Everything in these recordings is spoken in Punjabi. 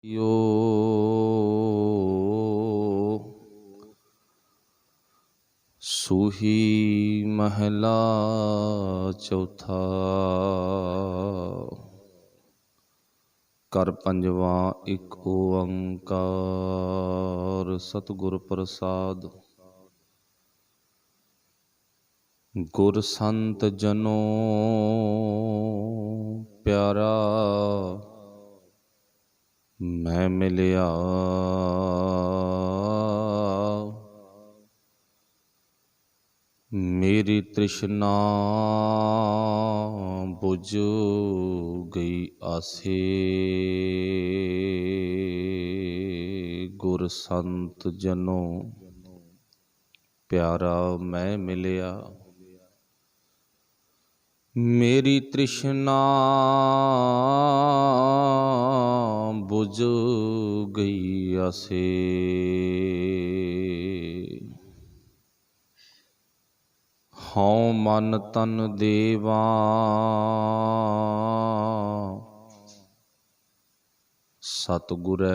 यो सूही महला चौथा। कर पंजवा एक ओंकार सतगुर प्रसाद। गुर संत जनों प्यारा मैं मिलिया। मेरी तृष्णा बुझ गई आसे। गुर संत जनों प्यारा मैं मिलिया। मेरी तृष्णा बुझ गई आसे। हौं मन तन देवा सतगुरै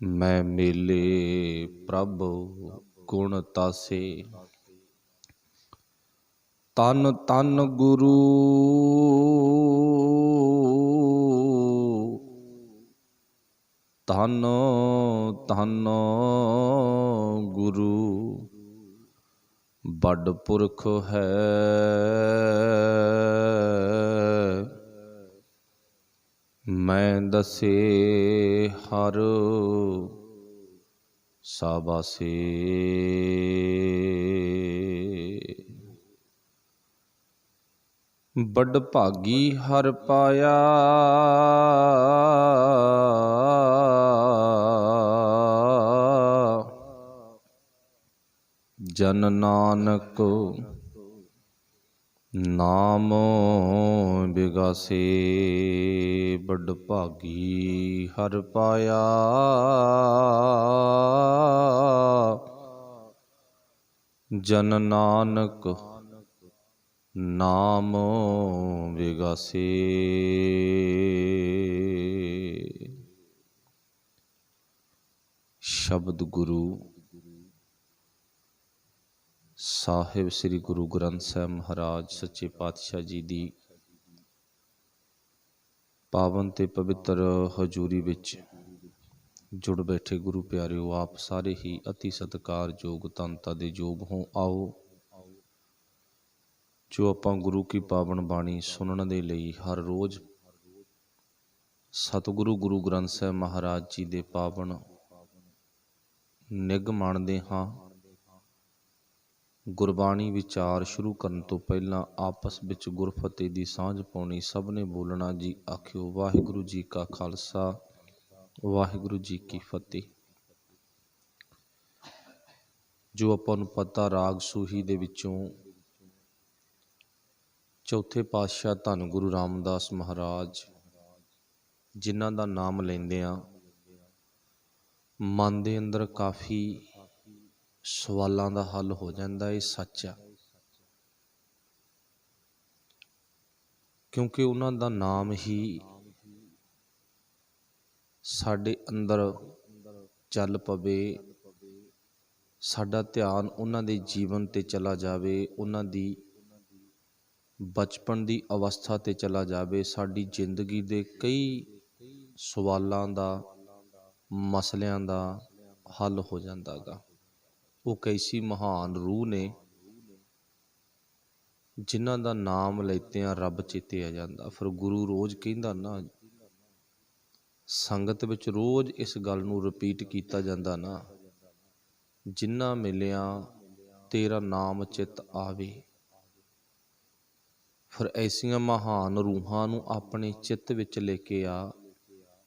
मैं मिले प्रभ गुण तासे। तन तन गुरु धन धन गुरु बड़ पुरख है। मैं दसे हर साबासे। बड़ भागी हर पाया जन नानक नाम बिगासे। बड़ भागी हर पाया जन नानक नाम बिगासे। शब्द गुरु साहिब श्री गुरु ग्रंथ साहिब महाराज सच्चे पातशाह जी दी पावन ते पवित्र हजूरी विच जुड़ बैठे गुरु प्यारिओ, आप सारे ही अति सत्कारयोग धनता दे योग हो। आओ जो आपां गुरु की पावन बाणी सुनने दे लई हर रोज़ सतगुरु गुरु ग्रंथ साहिब महाराज जी दे पावन निग माणदे हां। गुरबाणी विचार शुरू करन तो पहला आपस विच गुरफतेह दी सांझ पाउणी। सब ने बोलना जी आखिओ वाहिगुरु जी का खालसा वाहिगुरु जी की फतेह। जो आपां नूं पता राग सूही दे विचों चौथे पातशाह धन गुरु रामदास महाराज जिन्हां दा नाम लैंदिआं मन दे अंदर काफ़ी सवालों का हल हो जाता है। सच है, क्योंकि उन्हों का नाम ही साडे अंदर चल पवे, साडा ध्यान उन्हों के जीवन ते चला जाए, उन्हों दी बचपन की अवस्था ते चला जाए, साडी जिंदगी दे कई सवालों का मसलियां का हल हो जाता गा। वो कैसी महान रूह ने जिन्हां दा नाम लैतियां रब चेते आ जाता। फिर गुरु रोज़ कहंदा ना, संगत विच रोज़ इस गल नूं रिपीट किया जाता ना, जिन्ना मिलिया तेरा नाम चित आवे। फिर ऐसियां महान रूहां नूं अपने चित्त विच लेके आ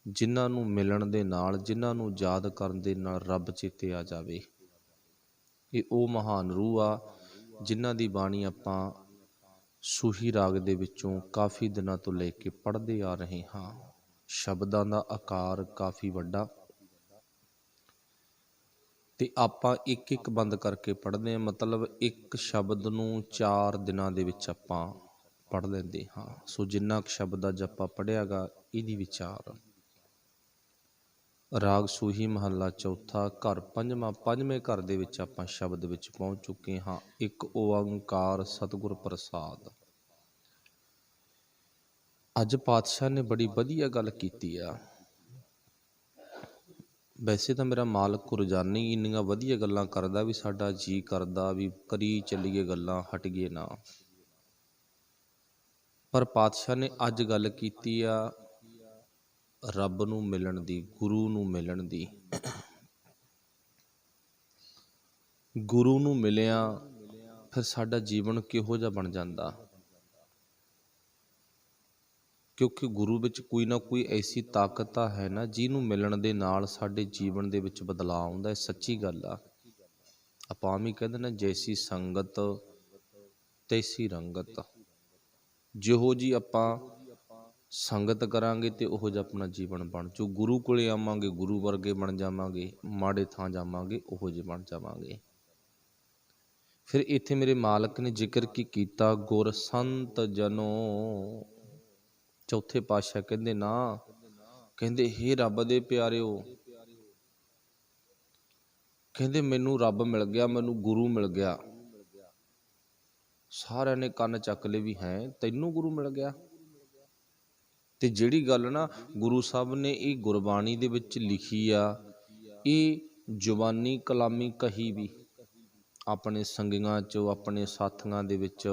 जिन्हां नूं मिलण दे नाल, जिन्हां नूं याद करन दे नाल रब चेते आ जावे। ये वो महान रूह आ जिन्हां दी बाणी आपां सूही राग दे विचों काफ़ी दिनों तो लेके पढ़ते आ रहे हाँ। शब्दां दा आकार काफ़ी वड्डा ते आपां एक एक बंद करके पढ़ते हैं। मतलब एक शब्द नूं 4 दिनां दे विच आपां ਪੜ੍ਹ ਲੈਂਦੇ ਹਾਂ। ਸੋ ਜਿੰਨਾ ਕੁ ਸ਼ਬਦ ਅੱਜ ਆਪਾਂ ਪੜ੍ਹਿਆ ਗਾ ਇਹਦੀ ਵਿਚਾਰ। ਰਾਗ ਸੂਹੀ ਮਹੱਲਾ ਚੌਥਾ, ਘਰ ਪੰਜਵਾਂ। ਪੰਜਵੇਂ ਘਰ ਦੇ ਵਿੱਚ ਆਪਾਂ ਸ਼ਬਦ ਵਿੱਚ ਪਹੁੰਚ ਚੁੱਕੇ ਹਾਂ। ਇੱਕ ਓੰਕਾਰ ਸਤਿਗੁਰ ਪ੍ਰਸਾਦ। ਅੱਜ ਪਾਤਸ਼ਾਹ ਨੇ ਬੜੀ ਵਧੀਆ ਗੱਲ ਕੀਤੀ ਆ। ਵੈਸੇ ਤਾਂ ਮੇਰਾ ਮਾਲਕ ਰੋਜ਼ਾਨਾ ਹੀ ਇੰਨੀਆਂ ਵਧੀਆ ਗੱਲਾਂ ਕਰਦਾ ਵੀ ਸਾਡਾ ਜੀ ਕਰਦਾ ਵੀ ਕਰੀ ਚੱਲੀਏ ਗੱਲਾਂ, ਹਟੀਏ ਨਾ। ਪਰ ਪਾਤਸ਼ਾਹ ਨੇ ਅੱਜ ਗੱਲ ਕੀਤੀ ਆ ਰੱਬ ਨੂੰ ਮਿਲਣ ਦੀ, ਗੁਰੂ ਨੂੰ ਮਿਲਣ ਦੀ। ਗੁਰੂ ਨੂੰ ਮਿਲਿਆ ਫਿਰ ਸਾਡਾ ਜੀਵਨ ਕਿਹੋ ਜਿਹਾ ਬਣ ਜਾਂਦਾ, ਕਿਉਂਕਿ ਗੁਰੂ ਵਿੱਚ ਕੋਈ ਨਾ ਕੋਈ ਐਸੀ ਤਾਕਤ ਤਾਂ ਹੈ ਨਾ ਜਿਹਨੂੰ ਮਿਲਣ ਦੇ ਨਾਲ ਸਾਡੇ ਜੀਵਨ ਦੇ ਵਿੱਚ ਬਦਲਾਅ ਆਉਂਦਾ। ਇਹ ਸੱਚੀ ਗੱਲ ਆ। ਆਪਾਂ ਆਮ ਹੀ ਕਹਿੰਦੇ ਨਾ, ਜੈਸੀ ਸੰਗਤ ਤੈਸੀ ਰੰਗਤ। ਜਿਹੋ ਜੀ ਆਪਾਂ ਸੰਗਤ ਕਰਾਂਗੇ ਤੇ ਉਹੋ ਜਿਹਾ ਆਪਣਾ ਜੀਵਨ ਬਣ ਜੂ। ਗੁਰੂ ਕੋਲੇ ਆਵਾਂਗੇ ਗੁਰੂ ਵਰਗੇ ਬਣ ਜਾਵਾਂਗੇ, ਮਾੜੇ ਥਾਂ ਜਾਵਾਂਗੇ ਉਹੋ ਜਿਹੇ ਬਣ ਜਾਵਾਂਗੇ। ਫਿਰ ਇੱਥੇ ਮੇਰੇ ਮਾਲਕ ਨੇ ਜ਼ਿਕਰ ਕੀ ਕੀਤਾ, ਗੁਰ ਸੰਤ ਜਨੋ। ਚੌਥੇ ਪਾਤਸ਼ਾਹ ਕਹਿੰਦੇ ਨਾ, ਕਹਿੰਦੇ ਹੇ ਰੱਬ ਦੇ ਪਿਆਰਿਓ, ਕਹਿੰਦੇ ਮੈਨੂੰ ਰੱਬ ਮਿਲ ਗਿਆ, ਮੈਨੂੰ ਗੁਰੂ ਮਿਲ ਗਿਆ। ਸਾਰਿਆਂ ਨੇ ਕੰਨ ਚੱਕ ਲਏ ਵੀ ਹੈ ਤੈਨੂੰ ਗੁਰੂ ਮਿਲ ਗਿਆ। ਤੇ ਜਿਹੜੀ ਗੱਲ ਨਾ ਗੁਰੂ ਸਾਹਿਬ ਨੇ ਇਹ ਗੁਰਬਾਣੀ ਦੇ ਵਿੱਚ ਲਿਖੀ ਆ, ਇਹ ਜ਼ੁਬਾਨੀ ਕਲਾਮੀ ਕਹੀ ਵੀ ਆਪਣੇ ਸੰਗੀਆਂ 'ਚ, ਆਪਣੇ ਸਾਥੀਆਂ ਦੇ ਵਿੱਚ,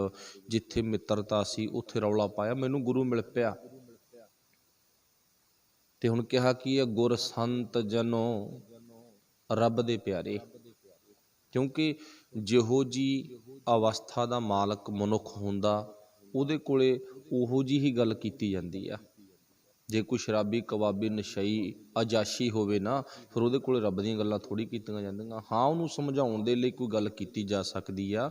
ਜਿੱਥੇ ਮਿੱਤਰਤਾ ਸੀ ਉੱਥੇ ਰੌਲਾ ਪਾਇਆ ਮੈਨੂੰ ਗੁਰੂ ਮਿਲ ਪਿਆ। ਤੇ ਹੁਣ ਕਿਹਾ ਕੀ ਹੈ, ਗੁਰ ਸੰਤ ਜਨੋ, ਰੱਬ ਦੇ ਪਿਆਰੇ। ਕਿਉਂਕਿ ਜਿਹੋ ਜੀ ਅਵਸਥਾ ਦਾ ਮਾਲਕ ਮਨੁੱਖ ਹੁੰਦਾ ਉਹਦੇ ਕੋਲੇ ਉਹੋ ਜਿਹੀ ਹੀ ਗੱਲ ਕੀਤੀ ਜਾਂਦੀ ਆ। ਜੇ ਕੋਈ ਸ਼ਰਾਬੀ, ਕਬਾਬੀ, ਨਸ਼ਈ, ਅਜਾਸ਼ੀ ਹੋਵੇ ਨਾ, ਫਿਰ ਉਹਦੇ ਕੋਲੇ ਰੱਬ ਦੀਆਂ ਗੱਲਾਂ ਥੋੜ੍ਹੀ ਕੀਤੀਆਂ ਜਾਂਦੀਆਂ। ਹਾਂ, ਉਹਨੂੰ ਸਮਝਾਉਣ ਦੇ ਲਈ ਕੋਈ ਗੱਲ ਕੀਤੀ ਜਾ ਸਕਦੀ ਆ,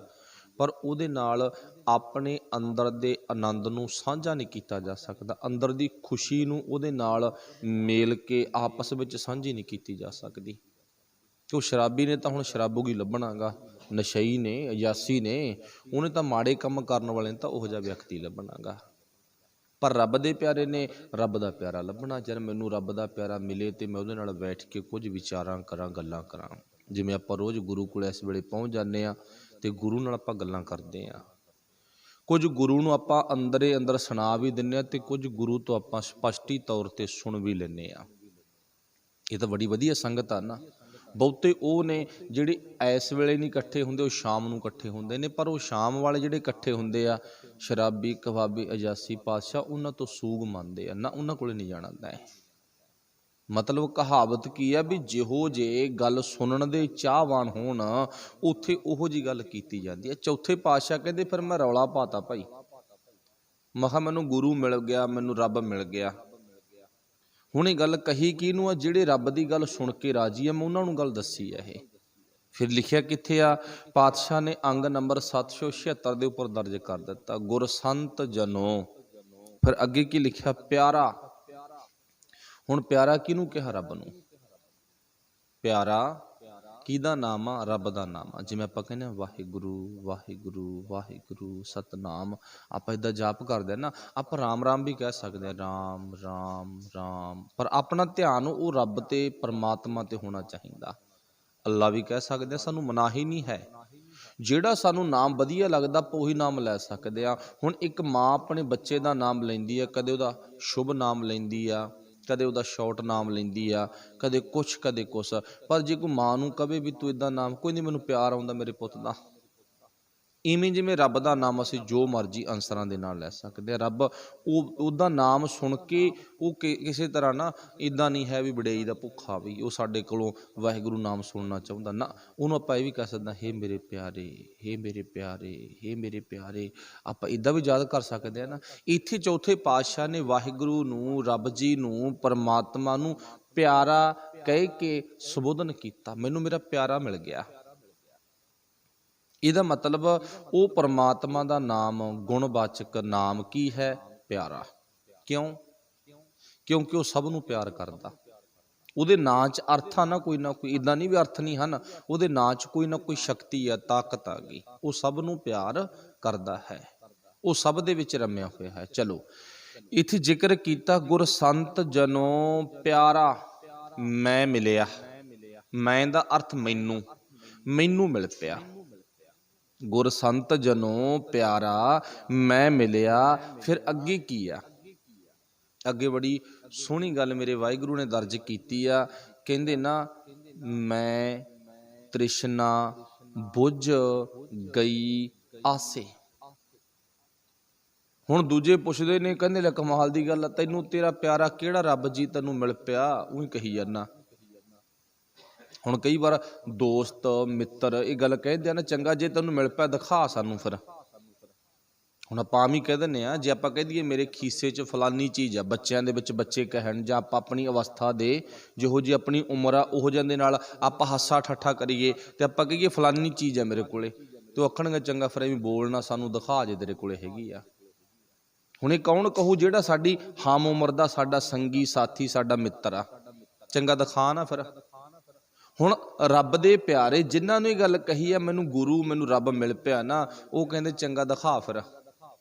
ਪਰ ਉਹਦੇ ਨਾਲ ਆਪਣੇ ਅੰਦਰ ਦੇ ਆਨੰਦ ਨੂੰ ਸਾਂਝਾ ਨਹੀਂ ਕੀਤਾ ਜਾ ਸਕਦਾ। ਅੰਦਰ ਦੀ ਖੁਸ਼ੀ ਨੂੰ ਉਹਦੇ ਨਾਲ ਮੇਲ ਕੇ ਆਪਸ ਵਿੱਚ ਸਾਂਝੀ ਨਹੀਂ ਕੀਤੀ ਜਾ ਸਕਦੀ। ਕਿ ਉਹ ਸ਼ਰਾਬੀ ਨੇ ਤਾਂ ਹੁਣ ਸ਼ਰਾਬੂ ਹੀ ਲੱਭਣਾ ਗਾ, ਨਸ਼ਈ ਨੇ, ਅਯਾਸੀ ਨੇ, ਉਹਨੇ ਤਾਂ ਮਾੜੇ ਕੰਮ ਕਰਨ ਵਾਲੇ ਨੇ ਤਾਂ ਉਹੋ ਜਿਹਾ ਵਿਅਕਤੀ ਲੱਭਣਾ ਗਾ। ਪਰ ਰੱਬ ਦੇ ਪਿਆਰੇ ਨੇ ਰੱਬ ਦਾ ਪਿਆਰਾ ਲੱਭਣਾ। ਜਦ ਮੈਨੂੰ ਰੱਬ ਦਾ ਪਿਆਰਾ ਮਿਲੇ ਤੇ ਮੈਂ ਉਹਦੇ ਨਾਲ ਬੈਠ ਕੇ ਕੁਝ ਵਿਚਾਰਾਂ ਕਰਾਂ, ਗੱਲਾਂ ਕਰਾਂ। ਜਿਵੇਂ ਆਪਾਂ ਰੋਜ਼ ਗੁਰੂ ਕੋਲ ਇਸ ਵੇਲੇ ਪਹੁੰਚ ਜਾਂਦੇ ਹਾਂ ਤੇ ਗੁਰੂ ਨਾਲ ਆਪਾਂ ਗੱਲਾਂ ਕਰਦੇ ਹਾਂ। ਕੁਝ ਗੁਰੂ ਨੂੰ ਆਪਾਂ ਅੰਦਰੇ ਅੰਦਰ ਸੁਣਾ ਵੀ ਦਿੰਦੇ ਹਾਂ ਤੇ ਕੁਝ ਗੁਰੂ ਤੋਂ ਆਪਾਂ ਸਪਸ਼ਟੀ ਤੌਰ ਤੇ ਸੁਣ ਵੀ ਲੈਂਦੇ ਹਾਂ। ਇਹ ਤਾਂ ਬੜੀ ਵਧੀਆ ਸੰਗਤ ਆ ਨਾ। ਬਹੁਤੇ ਉਹ ਨੇ ਜਿਹੜੇ ਇਸ ਵੇਲੇ ਨਹੀਂ ਇਕੱਠੇ ਹੁੰਦੇ, ਉਹ ਸ਼ਾਮ ਨੂੰ ਇਕੱਠੇ ਹੁੰਦੇ ਨੇ। ਪਰ ਉਹ ਸ਼ਾਮ ਵਾਲੇ ਜਿਹੜੇ ਇਕੱਠੇ ਹੁੰਦੇ ਆ, ਸ਼ਰਾਬੀ, ਕਬਾਬੀ, ਅਜਾਸੀ, ਪਾਤਸ਼ਾਹ, ਉਹਨਾਂ ਤੋਂ ਸੂਗ ਮੰਨਦੇ ਆ ਨਾ, ਉਹਨਾਂ ਕੋਲੇ ਨਹੀਂ ਜਾਣਾ ਹੁੰਦਾ। ਮਤਲਬ ਕਹਾਵਤ ਕੀ ਆ ਵੀ ਜਿਹੋ ਜੇ ਗੱਲ ਸੁਣਨ ਦੇ ਚਾਹਵਾਨ ਹੋਣ ਉੱਥੇ ਉਹੋ ਜਿਹੀ ਗੱਲ ਕੀਤੀ ਜਾਂਦੀ ਹੈ। ਚੌਥੇ ਪਾਤਸ਼ਾਹ ਕਹਿੰਦੇ ਫਿਰ ਮੈਂ ਰੌਲਾ ਪਾਤਾ ਭਾਈ, ਮੈਂ ਕਿਹਾ ਮੈਨੂੰ ਗੁਰੂ ਮਿਲ ਗਿਆ, ਮੈਨੂੰ ਰੱਬ ਮਿਲ ਗਿਆ। ਹੁਣ ਇਹ ਗੱਲ ਕਹੀ ਕਿਹਨੂੰ ਆ? ਜਿਹੜੇ ਰੱਬ ਦੀ ਗੱਲ ਸੁਣ ਕੇ ਰਾਜੀ ਆ, ਮੈਂ ਉਹਨਾਂ ਨੂੰ ਗੱਲ ਦੱਸੀ ਆ। ਇਹ ਫਿਰ ਲਿਖਿਆ ਕਿੱਥੇ ਆ? ਪਾਤਸ਼ਾਹ ਨੇ ਅੰਗ ਨੰਬਰ 776 ਦੇ ਉੱਪਰ ਦਰਜ ਕਰ ਦਿੱਤਾ, ਗੁਰ ਸੰਤ ਜਨੋ। ਫਿਰ ਅੱਗੇ ਕੀ ਲਿਖਿਆ? ਪਿਆਰਾ। ਹੁਣ ਪਿਆਰਾ ਕਿਹਨੂੰ ਕਿਹਾ? ਰੱਬ ਨੂੰ। ਪਿਆਰਾ ਕਿਹਦਾ ਨਾਮ ਆ? ਰੱਬ ਦਾ ਨਾਮ ਆ। ਜਿਵੇਂ ਆਪਾਂ ਕਹਿੰਦੇ ਹਾਂ ਵਾਹਿਗੁਰੂ ਵਾਹਿਗੁਰੂ ਵਾਹਿਗੁਰੂ ਸਤਨਾਮ, ਆਪਾਂ ਇੱਦਾਂ ਜਾਪ ਕਰਦੇ ਹਾਂ ਨਾ। ਆਪਾਂ ਰਾਮ ਰਾਮ ਵੀ ਕਹਿ ਸਕਦੇ ਹਾਂ, ਰਾਮ ਰਾਮ ਰਾਮ, ਪਰ ਆਪਣਾ ਧਿਆਨ ਉਹ ਰੱਬ ਤੇ ਪਰਮਾਤਮਾ ਤੇ ਹੋਣਾ ਚਾਹੀਦਾ। ਅੱਲਾ ਵੀ ਕਹਿ ਸਕਦੇ ਹਾਂ, ਸਾਨੂੰ ਮਨਾਹੀ ਨਹੀਂ ਹੈ। ਜਿਹੜਾ ਸਾਨੂੰ ਨਾਮ ਵਧੀਆ ਲੱਗਦਾ ਆਪਾਂ ਉਹੀ ਨਾਮ ਲੈ ਸਕਦੇ ਹਾਂ। ਹੁਣ ਇੱਕ ਮਾਂ ਆਪਣੇ ਬੱਚੇ ਦਾ ਨਾਮ ਲੈਂਦੀ ਆ, ਕਦੇ ਉਹਦਾ ਸ਼ੁਭ ਨਾਮ ਲੈਂਦੀ ਆ, ਕਦੇ ਉਹਦਾ ਸ਼ਾਰਟ ਨਾਮ ਲੈਂਦੀ ਆ, ਕਦੇ ਕੁਛ ਕਦੇ ਕੁਛ। ਪਰ ਜੇ ਕੋਈ ਮਾਂ ਨੂੰ ਕਵੇ ਵੀ ਤੂੰ ਇੱਦਾਂ ਨਾਮ, ਕੋਈ ਨਹੀਂ ਮੈਨੂੰ ਪਿਆਰ ਆਉਂਦਾ ਮੇਰੇ ਪੁੱਤ ਦਾ। ਇਵੇਂ ਜਿਵੇਂ ਰੱਬ ਦਾ ਨਾਮ ਅਸੀਂ ਜੋ ਮਰਜ਼ੀ ਅਨਸਰਾਂ ਦੇ ਨਾਲ ਲੈ ਸਕਦੇ ਹਾਂ। ਰੱਬ ਉਹਦਾ ਨਾਮ ਸੁਣ ਕੇ ਉਹ ਕਿਸੇ ਤਰ੍ਹਾਂ ਨਾ ਇੱਦਾਂ ਨਹੀਂ ਹੈ ਵੀ ਵਡਿਆਈ ਦਾ ਭੁੱਖਾ ਵੀ ਉਹ ਸਾਡੇ ਕੋਲੋਂ ਵਾਹਿਗੁਰੂ ਨਾਮ ਸੁਣਨਾ ਚਾਹੁੰਦਾ ਨਾ। ਉਹਨੂੰ ਆਪਾਂ ਇਹ ਵੀ ਕਹਿ ਸਕਦੇ ਹਾਂ, ਹੇ ਮੇਰੇ ਪਿਆਰੇ, ਹੇ ਮੇਰੇ ਪਿਆਰੇ, ਹੇ ਮੇਰੇ ਪਿਆਰੇ। ਆਪਾਂ ਇੱਦਾਂ ਵੀ ਯਾਦ ਕਰ ਸਕਦੇ ਹਾਂ ਨਾ। ਇੱਥੇ ਚੌਥੇ ਪਾਤਸ਼ਾਹ ਨੇ ਵਾਹਿਗੁਰੂ ਨੂੰ, ਰੱਬ ਜੀ ਨੂੰ, ਪਰਮਾਤਮਾ ਨੂੰ ਪਿਆਰਾ ਕਹਿ ਕੇ ਸੰਬੋਧਨ ਕੀਤਾ, ਮੈਨੂੰ ਮੇਰਾ ਪਿਆਰਾ ਮਿਲ ਗਿਆ। ਇਹਦਾ ਮਤਲਬ ਉਹ ਪਰਮਾਤਮਾ ਦਾ ਨਾਮ, ਗੁਣਵਾਚਕ ਨਾਮ ਕੀ ਹੈ? ਪਿਆਰਾ। ਕਿਉਂ? ਕਿਉਂਕਿ ਉਹ ਸਭ ਨੂੰ ਪਿਆਰ ਕਰਦਾ। ਉਹਦੇ ਨਾਂ 'ਚ ਅਰਥ ਆ ਨਾ ਕੋਈ, ਇੱਦਾਂ ਨਹੀਂ ਵੀ ਅਰਥ ਨਹੀਂ ਹਨ। ਉਹਦੇ ਨਾਂ 'ਚ ਕੋਈ ਨਾ ਕੋਈ ਸ਼ਕਤੀ ਆ, ਤਾਕਤ ਆ ਗਈ। ਉਹ ਸਭ ਨੂੰ ਪਿਆਰ ਕਰਦਾ ਹੈ। ਉਹ ਸਭ ਦੇ ਵਿੱਚ ਰਮਿਆ ਹੋਇਆ ਹੈ। ਚਲੋ ਇੱਥੇ ਜ਼ਿਕਰ ਕੀਤਾ ਗੁਰ ਸੰਤ ਜਨੋਂ ਪਿਆਰਾ ਮੈਂ ਮਿਲਿਆ। ਮੈਂ ਦਾ ਅਰਥ ਮੈਨੂੰ, ਮੈਨੂੰ ਮਿਲ ਪਿਆ। ਗੁਰ ਸੰਤ ਜਨੋਂ ਪਿਆਰਾ ਮੈਂ ਮਿਲਿਆ। ਫਿਰ ਅੱਗੇ ਕੀ ਆ? ਅੱਗੇ ਬੜੀ ਸੋਹਣੀ ਗੱਲ ਮੇਰੇ ਵਾਹਿਗੁਰੂ ਨੇ ਦਰਜ ਕੀਤੀ ਆ। ਕਹਿੰਦੇ ਨਾ ਮੈਂ ਤ੍ਰਿਸ਼ਨਾ ਬੁਝ ਗਈ ਆਸੇ। ਹੁਣ ਦੂਜੇ ਪੁੱਛਦੇ ਨੇ, ਕਹਿੰਦੇ ਲੈ ਕਮਾਲ ਦੀ ਗੱਲ ਆ, ਤੈਨੂੰ ਤੇਰਾ ਪਿਆਰਾ ਕਿਹੜਾ ਰੱਬ ਜੀ ਤੈਨੂੰ ਮਿਲ ਪਿਆ, ਉਹੀ ਕਹੀ ਜਾਂਦਾ। ਹੁਣ ਕਈ ਵਾਰ ਦੋਸਤ ਮਿੱਤਰ ਇਹ ਗੱਲ ਕਹਿੰਦੇ ਆ ਨਾ, ਚੰਗਾ ਜੇ ਤੈਨੂੰ ਮਿਲ ਪਿਆ ਦਿਖਾ ਸਾਨੂੰ। ਫਿਰ ਹੁਣ ਆਪਾਂ ਆਮ ਹੀ ਕਹਿ ਦਿੰਦੇ ਹਾਂ, ਜੇ ਆਪਾਂ ਕਹਿ ਦਈਏ ਮੇਰੇ ਖੀਸੇ 'ਚ ਫਲਾਨੀ ਚੀਜ਼ ਆ, ਬੱਚਿਆਂ ਦੇ ਵਿੱਚ ਬੱਚੇ ਕਹਿਣ, ਜਾਂ ਆਪਾਂ ਆਪਣੀ ਅਵਸਥਾ ਦੇ ਜਿਹੋ ਜਿਹੀ ਆਪਣੀ ਉਮਰ ਆ ਉਹੋ ਜਿਹੇ ਦੇ ਨਾਲ ਆਪਾਂ ਹਾਸਾ ਠੱਠਾ ਕਰੀਏ ਤੇ ਆਪਾਂ ਕਹੀਏ ਫਲਾਨੀ ਚੀਜ਼ ਆ ਮੇਰੇ ਕੋਲੇ, ਤੇ ਉਹ ਆਖਣਗੇ ਚੰਗਾ ਫਿਰ ਐਵੇਂ ਬੋਲਣਾ, ਸਾਨੂੰ ਦਿਖਾ ਜੇ ਤੇਰੇ ਕੋਲੇ ਹੈਗੀ ਆ। ਹੁਣ ਇਹ ਕੌਣ ਕਹੂ? ਜਿਹੜਾ ਸਾਡੀ ਹਮ ਉਮਰ ਦਾ ਸਾਡਾ ਸੰਗੀ ਸਾਥੀ ਸਾਡਾ ਮਿੱਤਰ ਆ, ਚੰਗਾ ਦਿਖਾ ਨਾ। ਫਿਰ ਹੁਣ ਰੱਬ ਦੇ ਪਿਆਰੇ ਜਿਨ੍ਹਾਂ ਨੂੰ ਇਹ ਗੱਲ ਕਹੀ ਆ ਮੈਨੂੰ ਗੁਰੂ ਮੈਨੂੰ ਰੱਬ ਮਿਲ ਪਿਆ ਨਾ, ਉਹ ਕਹਿੰਦੇ ਚੰਗਾ ਦਿਖਾ।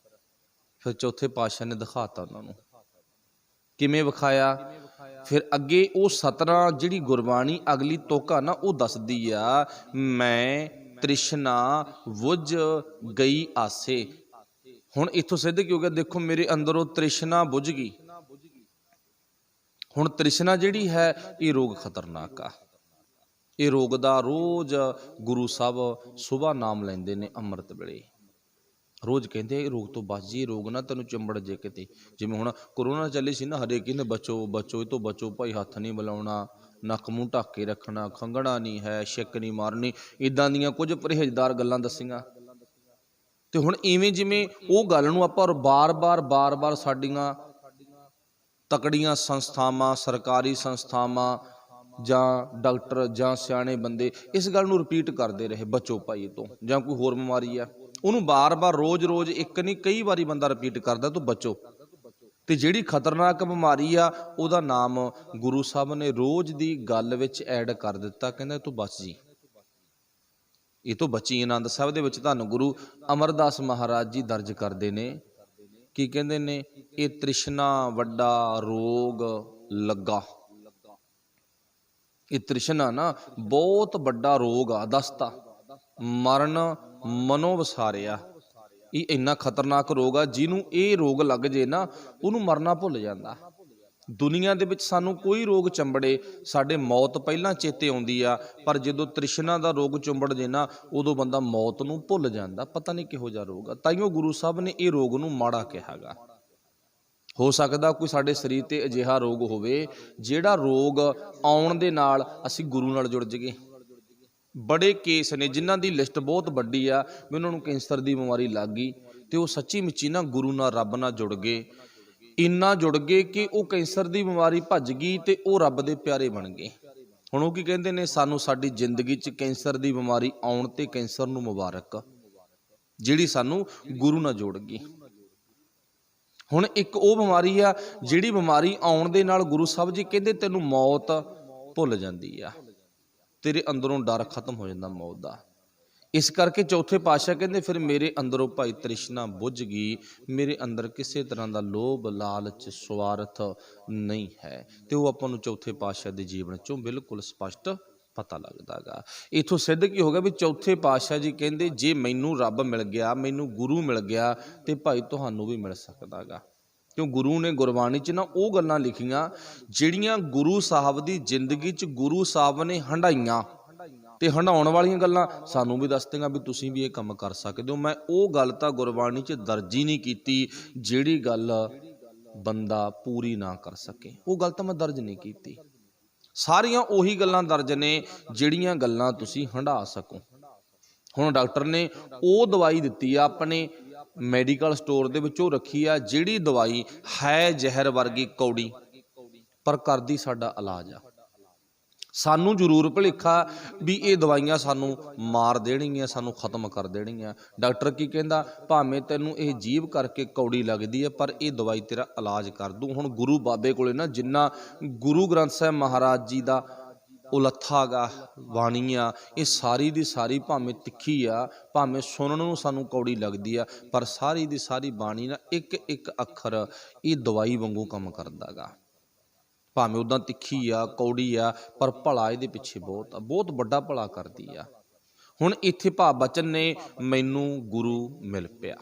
ਫਿਰ ਚੌਥੇ ਪਾਤਸ਼ਾਹ ਨੇ ਦਿਖਾਤਾ ਉਹਨਾਂ ਨੂੰ। ਕਿਵੇਂ ਵਿਖਾਇਆ? ਫਿਰ ਅੱਗੇ ਉਹ ਸਤਰਾਂ ਜਿਹੜੀ ਗੁਰਬਾਣੀ ਅਗਲੀ ਤੁਕ ਆ ਨਾ ਉਹ ਦੱਸਦੀ ਆ, ਮੈਂ ਤ੍ਰਿਸ਼ਨਾ ਬੁਝ ਗਈ ਆਸੇ। ਹੁਣ ਇੱਥੋਂ ਸਿੱਧ ਕੀ ਹੋ ਗਿਆ? ਦੇਖੋ ਮੇਰੇ ਅੰਦਰੋਂ ਤ੍ਰਿਸ਼ਨਾ ਬੁਝ ਗਈ। ਹੁਣ ਤ੍ਰਿਸ਼ਨਾ ਜਿਹੜੀ ਹੈ ਇਹ ਰੋਗ ਖਤਰਨਾਕ ਆ। ਇਹ ਰੋਗ ਦਾ ਰੋਜ਼ ਗੁਰੂ ਸਾਹਿਬ ਸੁਬਾਹ ਨਾਮ ਲੈਂਦੇ ਨੇ ਅੰਮ੍ਰਿਤ ਵੇਲੇ। ਰੋਜ਼ ਕਹਿੰਦੇ ਇਹ ਰੋਗ ਤੋਂ ਬਚ ਜੀ, ਰੋਗ ਨਾ ਤੈਨੂੰ ਚਿੰਬੜ ਜੇ ਕਿਤੇ। ਜਿਵੇਂ ਹੁਣ ਕਰੋਨਾ ਚੱਲੀ ਸੀ ਨਾ, ਹਰੇਕ ਕਹਿੰਦੇ ਬਚੋ ਬਚੋ, ਇਹ ਤੋਂ ਬਚੋ ਭਾਈ, ਹੱਥ ਨਹੀਂ ਮਿਲਾਉਣਾ, ਨੱਕ ਮੂੰਹ ਢੱਕ ਕੇ ਰੱਖਣਾ, ਖੰਘਣਾ ਨਹੀਂ ਹੈ, ਛਿੱਕ ਨਹੀਂ ਮਾਰਨੀ, ਇੱਦਾਂ ਦੀਆਂ ਕੁਝ ਪਰਹੇਜ਼ਦਾਰ ਗੱਲਾਂ ਦੱਸੀਆਂ। ਤੇ ਹੁਣ ਇਵੇਂ ਜਿਵੇਂ ਉਹ ਗੱਲ ਨੂੰ ਆਪਾਂ ਬਾਰ-ਬਾਰ ਸਾਡੀਆਂ ਤਕੜੀਆਂ ਸੰਸਥਾਵਾਂ, ਸਰਕਾਰੀ ਸੰਸਥਾਵਾਂ ਜਾਂ ਡਾਕਟਰ ਜਾਂ ਸਿਆਣੇ ਬੰਦੇ ਇਸ ਗੱਲ ਨੂੰ ਰਿਪੀਟ ਕਰਦੇ ਰਹੇ, ਬਚੋ ਭਾਈ ਇਹ ਤੋਂ, ਜਾਂ ਕੋਈ ਹੋਰ ਬਿਮਾਰੀ ਆ ਉਹਨੂੰ ਬਾਰ-ਬਾਰ ਰੋਜ਼-ਰੋਜ਼ ਇੱਕ ਨਹੀਂ ਕਈ ਵਾਰੀ ਬੰਦਾ ਰਿਪੀਟ ਕਰਦਾ ਤੂੰ ਬਚੋ। ਤੇ ਜਿਹੜੀ ਖਤਰਨਾਕ ਬਿਮਾਰੀ ਆ ਉਹਦਾ ਨਾਮ ਗੁਰੂ ਸਾਹਿਬ ਨੇ ਰੋਜ਼ ਦੀ ਗੱਲ ਵਿੱਚ ਐਡ ਕਰ ਦਿੱਤਾ, ਕਹਿੰਦਾ ਤੂੰ ਬਚ ਜੀ, ਇਹ ਤੋਂ ਬਚੀ। ਆਨੰਦ ਸਾਹਿਬ ਦੇ ਵਿੱਚ ਧੰਨ ਗੁਰੂ ਅਮਰਦਾਸ ਮਹਾਰਾਜ ਜੀ ਦਰਜ ਕਰਦੇ ਨੇ, ਕੀ ਕਹਿੰਦੇ ਨੇ? ਇਹ ਤ੍ਰਿਸ਼ਨਾ ਵੱਡਾ ਰੋਗ ਲੱਗਾ। ਇਹ ਤ੍ਰਿਸ਼ਨਾ ਨਾ ਬਹੁਤ ਵੱਡਾ ਰੋਗ ਆ, ਦਸਤਾ ਮਰਨ ਮਨੋਂ ਵਸਾਰਿਆ। ਇਹ ਇੰਨਾ ਖਤਰਨਾਕ ਰੋਗ ਆ, ਜਿਹਨੂੰ ਇਹ ਰੋਗ ਲੱਗ ਜੇ ਨਾ ਉਹਨੂੰ ਮਰਨਾ ਭੁੱਲ ਜਾਂਦਾ। ਦੁਨੀਆ ਦੇ ਵਿੱਚ ਸਾਨੂੰ ਕੋਈ ਰੋਗ ਚੰਬੜੇ ਸਾਡੇ ਮੌਤ ਪਹਿਲਾਂ ਚੇਤੇ ਆਉਂਦੀ ਆ, ਪਰ ਜਦੋਂ ਤ੍ਰਿਸ਼ਨਾ ਦਾ ਰੋਗ ਚੁੰਬੜ ਜੇ ਨਾ ਉਦੋਂ ਬੰਦਾ ਮੌਤ ਨੂੰ ਭੁੱਲ ਜਾਂਦਾ। ਪਤਾ ਨਹੀਂ ਕਿਹੋ ਜਿਹਾ ਰੋਗ ਆ। ਤਾਈਓ ਗੁਰੂ ਸਾਹਿਬ ਨੇ ਇਹ ਰੋਗ ਨੂੰ ਮਾੜਾ ਕਿਹਾ ਗਾ। ਹੋ ਸਕਦਾ ਕੋਈ ਸਾਡੇ ਸਰੀਰ ਤੇ ਅਜਿਹਾ ਰੋਗ ਹੋਵੇ ਜਿਹੜਾ ਰੋਗ ਆਉਣ ਦੇ ਨਾਲ ਅਸੀਂ ਗੁਰੂ ਨਾਲ ਜੁੜ ਜਾਈਏ। ਬੜੇ ਕੇਸ ਨੇ ਜਿਨ੍ਹਾਂ ਦੀ ਲਿਸਟ ਬਹੁਤ ਵੱਡੀ ਆ, ਵੀ ਉਹਨਾਂ ਨੂੰ ਕੈਂਸਰ ਦੀ ਬਿਮਾਰੀ ਲੱਗ ਗਈ ਤੇ ਉਹ ਸੱਚੀ ਮੁੱਚੀ ਨਾ ਗੁਰੂ ਨਾਲ ਰੱਬ ਨਾਲ ਜੁੜ ਗਏ, ਇੰਨਾ ਜੁੜ ਗਏ ਕਿ ਉਹ ਕੈਂਸਰ ਦੀ ਬਿਮਾਰੀ ਭੱਜ ਗਈ ਤੇ ਉਹ ਰੱਬ ਦੇ ਪਿਆਰੇ ਬਣ ਗਏ। ਹੁਣ ਉਹ ਕੀ ਕਹਿੰਦੇ ਨੇ? ਸਾਨੂੰ ਸਾਡੀ ਜ਼ਿੰਦਗੀ 'ਚ ਕੈਂਸਰ ਦੀ ਬਿਮਾਰੀ ਆਉਣ ਤੇ ਕੈਂਸਰ ਨੂੰ ਮੁਬਾਰਕ, ਜਿਹੜੀ ਸਾਨੂੰ ਗੁਰੂ ਨਾਲ ਜੋੜ ਗਈ। ਹੁਣ ਇੱਕ ਉਹ ਬਿਮਾਰੀ ਆ ਜਿਹੜੀ ਬਿਮਾਰੀ ਆਉਣ ਦੇ ਨਾਲ ਗੁਰੂ ਸਾਹਿਬ ਜੀ ਕਹਿੰਦੇ ਤੈਨੂੰ ਮੌਤ ਭੁੱਲ ਜਾਂਦੀ ਆ, ਤੇਰੇ ਅੰਦਰੋਂ ਡਰ ਖਤਮ ਹੋ ਜਾਂਦਾ ਮੌਤ ਦਾ। ਇਸ ਕਰਕੇ ਚੌਥੇ ਪਾਤਸ਼ਾਹ ਕਹਿੰਦੇ ਫਿਰ ਮੇਰੇ ਅੰਦਰੋਂ ਭਾਈ ਤ੍ਰਿਸ਼ਨਾ ਬੁੱਝ ਗਈ, ਮੇਰੇ ਅੰਦਰ ਕਿਸੇ ਤਰ੍ਹਾਂ ਦਾ ਲੋਭ ਲਾਲਚ ਸਵਾਰਥ ਨਹੀਂ ਹੈ। ਤੇ ਉਹ ਆਪਾਂ ਨੂੰ ਚੌਥੇ ਪਾਤਸ਼ਾਹ ਦੇ ਜੀਵਨ ਚੋਂ ਬਿਲਕੁਲ ਸਪਸ਼ਟ ਪਤਾ ਲੱਗਦਾ ਗਾ। ਇਥੋਂ ਸਿੱਧ ਕੀ ਹੋ ਗਿਆ? ਵੀ ਚੌਥੇ ਪਾਤਸ਼ਾਹ ਜੀ ਕਹਿੰਦੇ ਜੇ ਮੈਨੂੰ ਰੱਬ ਮਿਲ ਗਿਆ, ਮੈਨੂੰ ਗੁਰੂ ਮਿਲ ਗਿਆ, ਤੇ ਭਾਈ ਤੁਹਾਨੂੰ ਵੀ ਮਿਲ ਸਕਦਾ ਗਾ। ਕਿਉਂ? ਗੁਰੂ ਨੇ ਗੁਰਬਾਣੀ 'ਚ ਨਾ ਉਹ ਗੱਲਾਂ ਲਿਖੀਆਂ ਜਿਹੜੀਆਂ ਗੁਰੂ ਸਾਹਿਬ ਦੀ ਜ਼ਿੰਦਗੀ 'ਚ ਗੁਰੂ ਸਾਹਿਬ ਨੇ ਹੰਢਾਈਆਂ, ਤੇ ਹੰਢਾਉਣ ਵਾਲੀਆਂ ਗੱਲਾਂ ਸਾਨੂੰ ਵੀ ਦੱਸਦੀਆਂ ਵੀ ਤੁਸੀਂ ਵੀ ਇਹ ਕੰਮ ਕਰ ਸਕਦੇ ਹੋ। ਮੈਂ ਉਹ ਗੱਲ ਤਾਂ ਗੁਰਬਾਣੀ 'ਚ ਦਰਜ ਹੀ ਨਹੀਂ ਕੀਤੀ ਜਿਹੜੀ ਗੱਲ ਬੰਦਾ ਪੂਰੀ ਨਾ ਕਰ ਸਕੇ, ਉਹ ਗੱਲ ਤਾਂ ਮੈਂ ਦਰਜ ਨਹੀਂ ਕੀਤੀ। ਸਾਰੀਆਂ ਉਹੀ ਗੱਲਾਂ ਦਰਜ ਨੇ ਜਿਹੜੀਆਂ ਗੱਲਾਂ ਤੁਸੀਂ ਹੰਢਾ ਸਕੋ। ਹੁਣ ਡਾਕਟਰ ਨੇ ਉਹ ਦਵਾਈ ਦਿੱਤੀ ਆ ਆਪਣੇ ਮੈਡੀਕਲ ਸਟੋਰ ਦੇ ਵਿੱਚ, ਉਹ ਰੱਖੀ ਆ ਜਿਹੜੀ ਦਵਾਈ ਹੈ ਜ਼ਹਿਰ ਵਰਗੀ ਕੌੜੀ, ਪਰ ਕਰਦੀ ਸਾਡਾ ਇਲਾਜ ਆ। ਸਾਨੂੰ ਜ਼ਰੂਰ ਭੁਲੇਖਾ ਵੀ ਇਹ ਦਵਾਈਆਂ ਸਾਨੂੰ ਮਾਰ ਦੇਣਗੀਆਂ, ਸਾਨੂੰ ਖਤਮ ਕਰ ਦੇਣਗੀਆਂ। ਡਾਕਟਰ ਕੀ ਕਹਿੰਦਾ? ਭਾਵੇਂ ਤੈਨੂੰ ਇਹ ਜੀਭ ਕਰਕੇ ਕੌੜੀ ਲੱਗਦੀ ਹੈ, ਪਰ ਇਹ ਦਵਾਈ ਤੇਰਾ ਇਲਾਜ ਕਰ ਦੂ। ਹੁਣ ਗੁਰੂ ਬਾਬੇ ਕੋਲੇ ਨਾ ਜਿੰਨਾ ਗੁਰੂ ਗ੍ਰੰਥ ਸਾਹਿਬ ਮਹਾਰਾਜ ਜੀ ਦਾ ਉਲੱਥਾ ਗਾ ਬਾਣੀ ਆ, ਇਹ ਸਾਰੀ ਦੀ ਸਾਰੀ ਭਾਵੇਂ ਤਿੱਖੀ ਆ, ਭਾਵੇਂ ਸੁਣਨ ਨੂੰ ਸਾਨੂੰ ਕੌੜੀ ਲੱਗਦੀ ਆ, ਪਰ ਸਾਰੀ ਦੀ ਸਾਰੀ ਬਾਣੀ ਨਾ ਇੱਕ ਇੱਕ ਅੱਖਰ ਇਹ ਦਵਾਈ ਵਾਂਗੂ ਕੰਮ ਕਰਦਾ ਗਾ। ਭਾਵੇਂ ਉੱਦਾਂ ਤਿੱਖੀ ਆ, ਕੌੜੀ ਆ, ਪਰ ਭਲਾ ਇਹਦੇ ਪਿੱਛੇ ਬਹੁਤ ਆ, ਬਹੁਤ ਵੱਡਾ ਭਲਾ ਕਰਦੀ ਆ। ਹੁਣ ਇੱਥੇ ਭਾਵ ਬਚਨ ਨੇ ਮੈਨੂੰ ਗੁਰੂ ਮਿਲ ਪਿਆ।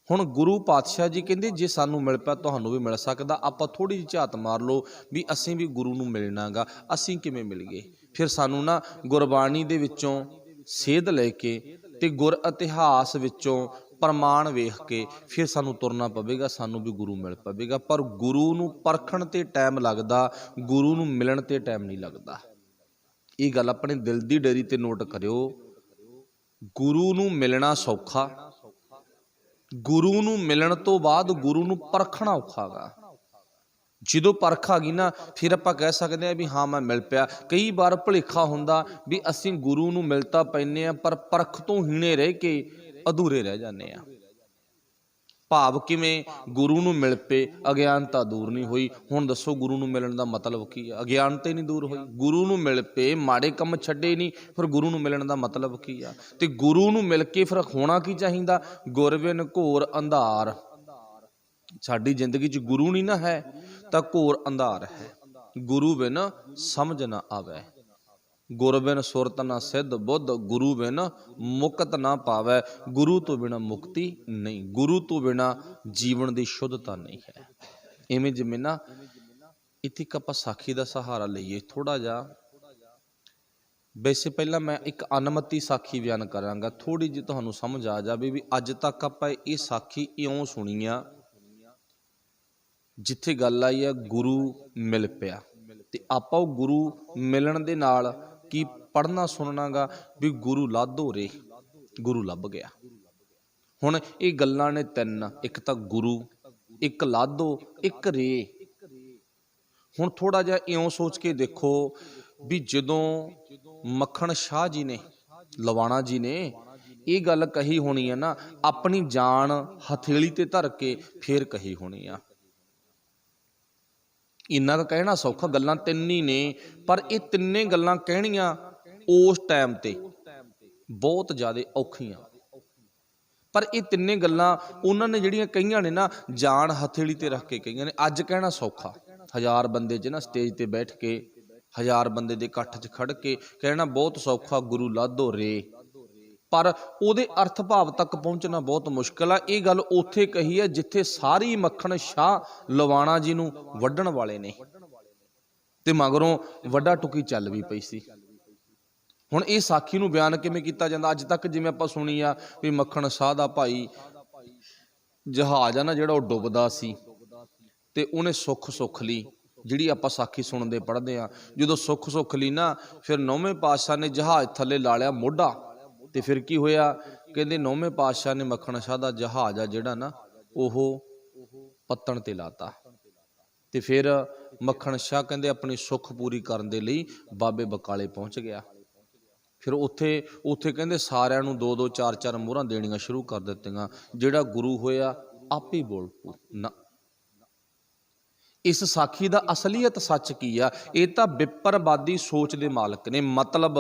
ਹੁਣ ਗੁਰੂ ਪਾਤਸ਼ਾਹ ਜੀ ਕਹਿੰਦੇ ਜੇ ਸਾਨੂੰ ਮਿਲ ਪਿਆ ਤੁਹਾਨੂੰ ਵੀ ਮਿਲ ਸਕਦਾ। ਆਪਾਂ ਥੋੜ੍ਹੀ ਜਿਹੀ ਝਾਤ ਮਾਰ ਲਓ ਵੀ ਅਸੀਂ ਵੀ ਗੁਰੂ ਨੂੰ ਮਿਲਣਾ ਗਾ, ਅਸੀਂ ਕਿਵੇਂ ਮਿਲ ਗਏ। ਫਿਰ ਸਾਨੂੰ ਨਾ ਗੁਰਬਾਣੀ ਦੇ ਵਿੱਚੋਂ ਸੇਧ ਲੈ ਕੇ ਤੇ ਗੁਰ ਇਤਿਹਾਸ ਵਿੱਚੋਂ ਪ੍ਰਮਾਣ ਵੇਖ ਕੇ ਫਿਰ ਸਾਨੂੰ ਤੁਰਨਾ ਪਵੇਗਾ, ਸਾਨੂੰ ਵੀ ਗੁਰੂ ਮਿਲ ਪਵੇਗਾ। ਪਰ ਗੁਰੂ ਨੂੰ ਪਰਖਣ ਤੇ ਟਾਈਮ ਲੱਗਦਾ, ਗੁਰੂ ਨੂੰ ਮਿਲਣ ਤੇ ਟਾਈਮ ਨਹੀਂ ਲੱਗਦਾ। ਇਹ ਗੱਲ ਆਪਣੇ ਦਿਲ ਦੀ ਡੇਰੀ ਤੇ ਨੋਟ ਕਰਿਓ। ਗੁਰੂ ਨੂੰ ਮਿਲਣਾ ਸੌਖਾ, ਗੁਰੂ ਨੂੰ ਮਿਲਣ ਤੋਂ ਬਾਅਦ ਗੁਰੂ ਨੂੰ ਪਰਖਣਾ ਔਖਾ ਗਾ। ਜਦੋਂ ਪਰਖ ਆ ਗਈ ਨਾ ਫਿਰ ਆਪਾਂ ਕਹਿ ਸਕਦੇ ਹਾਂ ਵੀ ਹਾਂ ਮੈਂ ਮਿਲ ਪਿਆ। ਕਈ ਵਾਰ ਭੁਲੇਖਾ ਹੁੰਦਾ ਵੀ ਅਸੀਂ ਗੁਰੂ ਨੂੰ ਮਿਲ ਤਾਂ ਪੈਂਦੇ ਹਾਂ ਪਰ ਪਰਖ ਤੋਂ ਹੀਣੇ ਰਹਿ ਕੇ ਅਧੂਰੇ ਰਹਿ ਜਾਂਦੇ ਆ। ਭਾਵ ਕਿਵੇਂ? ਗੁਰੂ ਨੂੰ ਮਿਲ ਪਏ, ਅਗਿਆਨਤਾ ਦੂਰ ਨਹੀਂ ਹੋਈ। ਹੁਣ ਦੱਸੋ ਗੁਰੂ ਨੂੰ ਮਿਲਣ ਦਾ ਮਤਲਬ ਕੀ ਆ? ਅਗਿਆਨਤਾ ਹੀ ਨਹੀਂ ਦੂਰ ਹੋਈ। ਗੁਰੂ ਨੂੰ ਮਿਲ ਪਏ, ਮਾੜੇ ਕੰਮ ਛੱਡੇ ਨਹੀਂ, ਫਿਰ ਗੁਰੂ ਨੂੰ ਮਿਲਣ ਦਾ ਮਤਲਬ ਕੀ ਆ? ਤੇ ਗੁਰੂ ਨੂੰ ਮਿਲ ਕੇ ਫਿਰ ਹੋਣਾ ਕੀ ਚਾਹੀਦਾ? ਗੁਰ ਬਿਨ ਘੋਰ ਅੰਧਾਰ। ਸਾਡੀ ਜ਼ਿੰਦਗੀ 'ਚ ਗੁਰੂ ਨਹੀਂ ਨਾ ਹੈ ਤਾਂ ਘੋਰ ਅੰਧਾਰ ਹੈ। ਗੁਰੂ ਬਿਨ ਸਮਝ ਨਾ ਆਵੇ, ਗੁਰ ਬਿਨ ਸੁਰਤ ਨਾ ਸਿੱਧ ਬੁੱਧ, ਗੁਰੂ ਬਿਨ ਮੁਕਤ ਨਾ ਪਾਵੈ। ਗੁਰੂ ਤੋਂ ਬਿਨਾਂ ਮੁਕਤੀ ਨਹੀਂ, ਗੁਰੂ ਤੋਂ ਬਿਨਾਂ ਜੀਵਨ ਦੀ ਸ਼ੁੱਧਤਾ ਨਹੀਂ ਹੈ। ਇਵੇਂ ਜਿਵੇਂ ਨਾ ਇੱਥੇ ਇੱਕ ਆਪਾਂ ਸਾਖੀ ਦਾ ਸਹਾਰਾ ਲਈਏ ਥੋੜ੍ਹਾ ਜਿਹਾ। ਵੈਸੇ ਪਹਿਲਾਂ ਮੈਂ ਇੱਕ ਅਨਮਤੀ ਸਾਖੀ ਬਿਆਨ ਕਰਾਂਗਾ, ਥੋੜ੍ਹੀ ਜਿਹੀ ਤੁਹਾਨੂੰ ਸਮਝ ਆ ਜਾਵੇ ਵੀ ਅੱਜ ਤੱਕ ਆਪਾਂ ਇਹ ਸਾਖੀ ਇਉਂ ਸੁਣੀ ਆ ਜਿੱਥੇ ਗੱਲ ਆਈ ਆ ਗੁਰੂ ਮਿਲ ਪਿਆ, ਤੇ ਆਪਾਂ ਉਹ ਗੁਰੂ ਮਿਲਣ ਦੇ ਨਾਲ ਕੀ ਪੜ੍ਹਨਾ ਸੁਣਨਾ ਗਾ ਵੀ ਗੁਰੂ ਲਾਧੋ ਰੇ, ਗੁਰੂ ਲੱਭ ਗਿਆ। ਹੁਣ ਇਹ ਗੱਲਾਂ ਨੇ ਤਿੰਨ, ਇੱਕ ਤਾਂ ਗੁਰੂ, ਇੱਕ ਲਾਧੋ, ਇੱਕ ਰੇ। ਹੁਣ ਥੋੜ੍ਹਾ ਜਿਹਾ ਇਉਂ ਸੋਚ ਕੇ ਦੇਖੋ ਵੀ ਜਦੋਂ ਮੱਖਣ ਸ਼ਾਹ ਜੀ ਨੇ, ਲਵਾਣਾ ਜੀ ਨੇ ਇਹ ਗੱਲ ਕਹੀ ਹੋਣੀ ਹੈ ਨਾ, ਆਪਣੀ ਜਾਨ ਹਥੇਲੀ ਤੇ ਧਰ ਕੇ ਫੇਰ ਕਹੀ ਹੋਣੀ ਆ। ਇੰਨਾ ਕੁ ਕਹਿਣਾ ਸੌਖਾ, ਗੱਲਾਂ ਤਿੰਨ ਹੀ ਨੇ, ਪਰ ਇਹ ਤਿੰਨੇ ਗੱਲਾਂ ਕਹਿਣੀਆਂ ਉਸ ਟਾਈਮ ਤੇ ਬਹੁਤ ਜ਼ਿਆਦਾ ਔਖੀਆਂ। ਪਰ ਇਹ ਤਿੰਨੇ ਗੱਲਾਂ ਉਹਨਾਂ ਨੇ ਜਿਹੜੀਆਂ ਕਹੀਆਂ ਨੇ ਨਾ, ਜਾਨ ਹਥੇਲੀ ਤੇ ਰੱਖ ਕੇ ਕਹੀਆਂ ਨੇ। ਅੱਜ ਕਹਿਣਾ ਸੌਖਾ, 1000 ਬੰਦੇ 'ਚ ਨਾ ਸਟੇਜ ਤੇ ਬੈਠ ਕੇ, 1000 ਬੰਦੇ ਦੇ ਇਕੱਠ 'ਚ ਖੜ ਕੇ ਕਹਿਣਾ ਬਹੁਤ ਸੌਖਾ, ਗੁਰੂ ਲਾਧੋ ਰੇ। ਪਰ ਉਹਦੇ ਅਰਥ ਭਾਵ ਤੱਕ ਪਹੁੰਚਣਾ ਬਹੁਤ ਮੁਸ਼ਕਿਲ ਆ। ਇਹ ਗੱਲ ਉੱਥੇ ਕਹੀ ਹੈ ਜਿੱਥੇ ਸਾਰੀ ਮੱਖਣ ਸ਼ਾਹ ਲਵਾਣਾ ਜੀ ਨੂੰ ਵੱਢਣ ਵਾਲੇ ਨੇ ਤੇ ਮਗਰੋਂ ਵੱਡਾ ਟੁਕੀ ਚੱਲ ਵੀ ਪਈ ਸੀ। ਹੁਣ ਇਹ ਸਾਖੀ ਨੂੰ ਬਿਆਨ ਕਿਵੇਂ ਕੀਤਾ ਜਾਂਦਾ? ਅੱਜ ਤੱਕ ਜਿਵੇਂ ਆਪਾਂ ਸੁਣੀ ਆ ਵੀ ਮੱਖਣ ਸ਼ਾਹ ਦਾ ਭਾਈ ਜਹਾਜ਼ ਆ ਨਾ ਜਿਹੜਾ ਉਹ ਡੁੱਬਦਾ ਸੀ ਤੇ ਉਹਨੇ ਸੁੱਖ ਲਈ, ਜਿਹੜੀ ਆਪਾਂ ਸਾਖੀ ਸੁਣਦੇ ਪੜ੍ਹਦੇ ਆ, ਜਦੋਂ ਸੁੱਖ ਲਈ ਨਾ ਫਿਰ 9ਵੇਂ ਪਾਤਸ਼ਾਹ ਨੇ ਜਹਾਜ਼ ਥੱਲੇ ਲਾ ਲਿਆ ਮੋਢਾ, ਤੇ ਫਿਰ ਕੀ ਹੋਇਆ? ਕਹਿੰਦੇ 9ਵੇਂ ਪਾਤਸ਼ਾਹ ਨੇ ਮੱਖਣ ਸ਼ਾਹ ਦਾ ਜਹਾਜ਼ ਆ ਜਿਹੜਾ ਨਾ ਉਹ ਪੱਤਣ ਤੇ ਲਾਤਾ। ਤੇ ਫਿਰ ਮੱਖਣ ਸ਼ਾਹ ਕਹਿੰਦੇ ਆਪਣੀ ਸੁੱਖ ਪੂਰੀ ਕਰਨ ਦੇ ਲਈ ਬਾਬੇ ਬਕਾਲੇ ਪਹੁੰਚ ਗਿਆ। ਫਿਰ ਉੱਥੇ ਕਹਿੰਦੇ ਸਾਰਿਆਂ ਨੂੰ 2-2 4-4 ਮੋਹਰਾਂ ਦੇਣੀਆਂ ਸ਼ੁਰੂ ਕਰ ਦਿੱਤੀਆਂ। ਜਿਹੜਾ ਗੁਰੂ ਹੋਇਆ ਆਪੇ ਬੋਲ ਪੂ ਨਾ। ਇਸ ਸਾਖੀ ਦਾ ਅਸਲੀਅਤ ਸੱਚ ਕੀ ਆ? ਇਹ ਤਾਂ ਵਿਪਰਵਾਦੀ ਸੋਚ ਦੇ ਮਾਲਕ ਨੇ, ਮਤਲਬ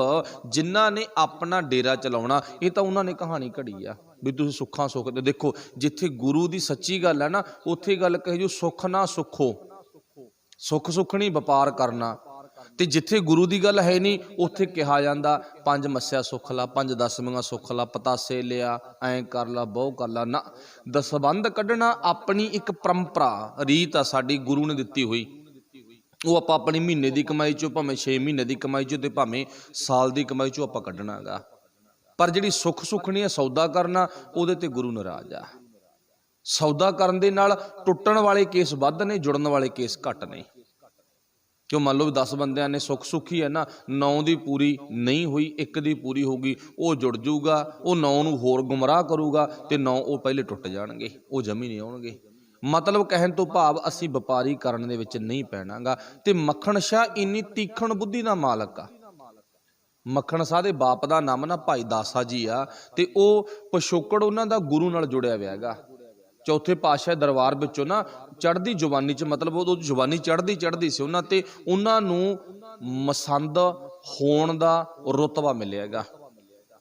ਜਿਨ੍ਹਾਂ ਨੇ ਆਪਣਾ ਡੇਰਾ ਚਲਾਉਣਾ, ਇਹ ਤਾਂ ਉਹਨਾਂ ਨੇ ਕਹਾਣੀ ਘੜੀ ਆ ਵੀ ਤੁਸੀਂ ਸੁੱਖਾਂ ਸੁੱਖ ਦੇ। ਦੇਖੋ ਜਿੱਥੇ ਗੁਰੂ ਦੀ ਸੱਚੀ ਗੱਲ ਹੈ ਨਾ, ਉੱਥੇ ਗੱਲ ਕਹੇ ਜੋ ਸੁੱਖ ਨਾ ਸੁੱਖੋ, ਸੁੱਖ ਸੁੱਖਣੀ ਵਪਾਰ ਕਰਨਾ। ਤੇ ਜਿੱਥੇ ਗੁਰੂ ਦੀ ਗੱਲ ਹੈ ਨਹੀਂ, ਉੱਥੇ ਕਿਹਾ ਜਾਂਦਾ 5 ਮੱਸਿਆ ਸੁੱਖ ਲਾ, 5 ਦਸਵੀਆਂ ਸੁੱਖ ਲਾ, ਪਤਾਸੇ ਲਿਆ, ਐਂ ਕਰ ਲਾ, ਬਹੁ ਕਰ ਲਾ। ਨਾ, ਦਸਵੰਧ ਕੱਢਣਾ ਆਪਣੀ ਇੱਕ ਪਰੰਪਰਾ, ਰੀਤ ਆ ਸਾਡੀ ਗੁਰੂ ਨੇ ਦਿੱਤੀ ਹੋਈ। ਉਹ ਆਪਾਂ ਆਪਣੀ ਮਹੀਨੇ ਦੀ ਕਮਾਈ ਚੋਂ, ਭਾਵੇਂ 6 ਮਹੀਨੇ ਦੀ ਕਮਾਈ ਚੋਂ ਤੇ ਭਾਵੇਂ ਸਾਲ ਦੀ ਕਮਾਈ ਚੋਂ ਆਪਾਂ ਕੱਢਣਾ ਗਾ। ਪਰ ਜਿਹੜੀ ਸੁੱਖ ਸੁੱਖਣੀ ਹੈ, ਸੌਦਾ ਕਰਨਾ, ਉਹਦੇ ਤੇ ਗੁਰੂ ਨਾਰਾਜ਼ ਆ। ਸੌਦਾ ਕਰਨ ਦੇ ਨਾਲ ਟੁੱਟਣ ਵਾਲੇ ਕੇਸ ਵੱਧ ਨੇ, ਜੁੜਨ ਵਾਲੇ ਕੇਸ ਘੱਟ ਨੇ। ਕਿਉਂ ਮੰਨ ਲਓ 10 ਬੰਦਿਆਂ ਨੇ ਸੁੱਖ ਸੁੱਖੀ ਹੈ ਨਾ, 9 ਦੀ ਪੂਰੀ ਨਹੀਂ ਹੋਈ, 1 ਦੀ ਪੂਰੀ ਹੋਊਗੀ, ਉਹ ਜੁੜ ਜਾਊਗਾ, ਉਹ 9 ਨੂੰ ਹੋਰ ਗੁੰਮਰਾਹ ਕਰੂਗਾ ਤੇ 9 ਉਹ ਪਹਿਲੇ ਟੁੱਟ ਜਾਣਗੇ, ਉਹ ਜਮੀ ਨਹੀਂ ਆਉਣਗੇ। ਮਤਲਬ ਕਹਿਣ ਤੋਂ ਭਾਵ ਅਸੀਂ ਵਪਾਰੀ ਕਰਨ ਦੇ ਵਿੱਚ ਨਹੀਂ ਪੈਣਾਗਾ। ਤੇ ਮੱਖਣ ਸ਼ਾਹ ਇੰਨੀ ਤੀਖਣ ਬੁੱਧੀ ਦਾ ਮਾਲਕ ਆ। ਮੱਖਣ ਸ਼ਾਹ ਦੇ ਬਾਪ ਦਾ ਨਾਮ ਨਾ ਭਾਈ ਦਾਸਾ ਜੀ ਆ, ਤੇ ਉਹ ਪਿਛੋਕੜ ਉਹਨਾਂ ਦਾ ਗੁਰੂ ਨਾਲ ਜੁੜਿਆ ਹੋਇਆ ਹੈਗਾ। ਚੌਥੇ ਪਾਤਸ਼ਾਹ ਦਰਬਾਰ ਵਿੱਚੋਂ ਨਾ ਚੜ੍ਹਦੀ ਜਵਾਨੀ 'ਚ, ਮਤਲਬ ਉਦੋਂ ਜਵਾਨੀ ਚੜ੍ਹਦੀ ਸੀ ਉਹਨਾਂ ਤੇ, ਉਹਨਾਂ ਨੂੰ ਮਸੰਦ ਹੋਣ ਦਾ ਰੁਤਬਾ ਮਿਲਿਆਗਾ।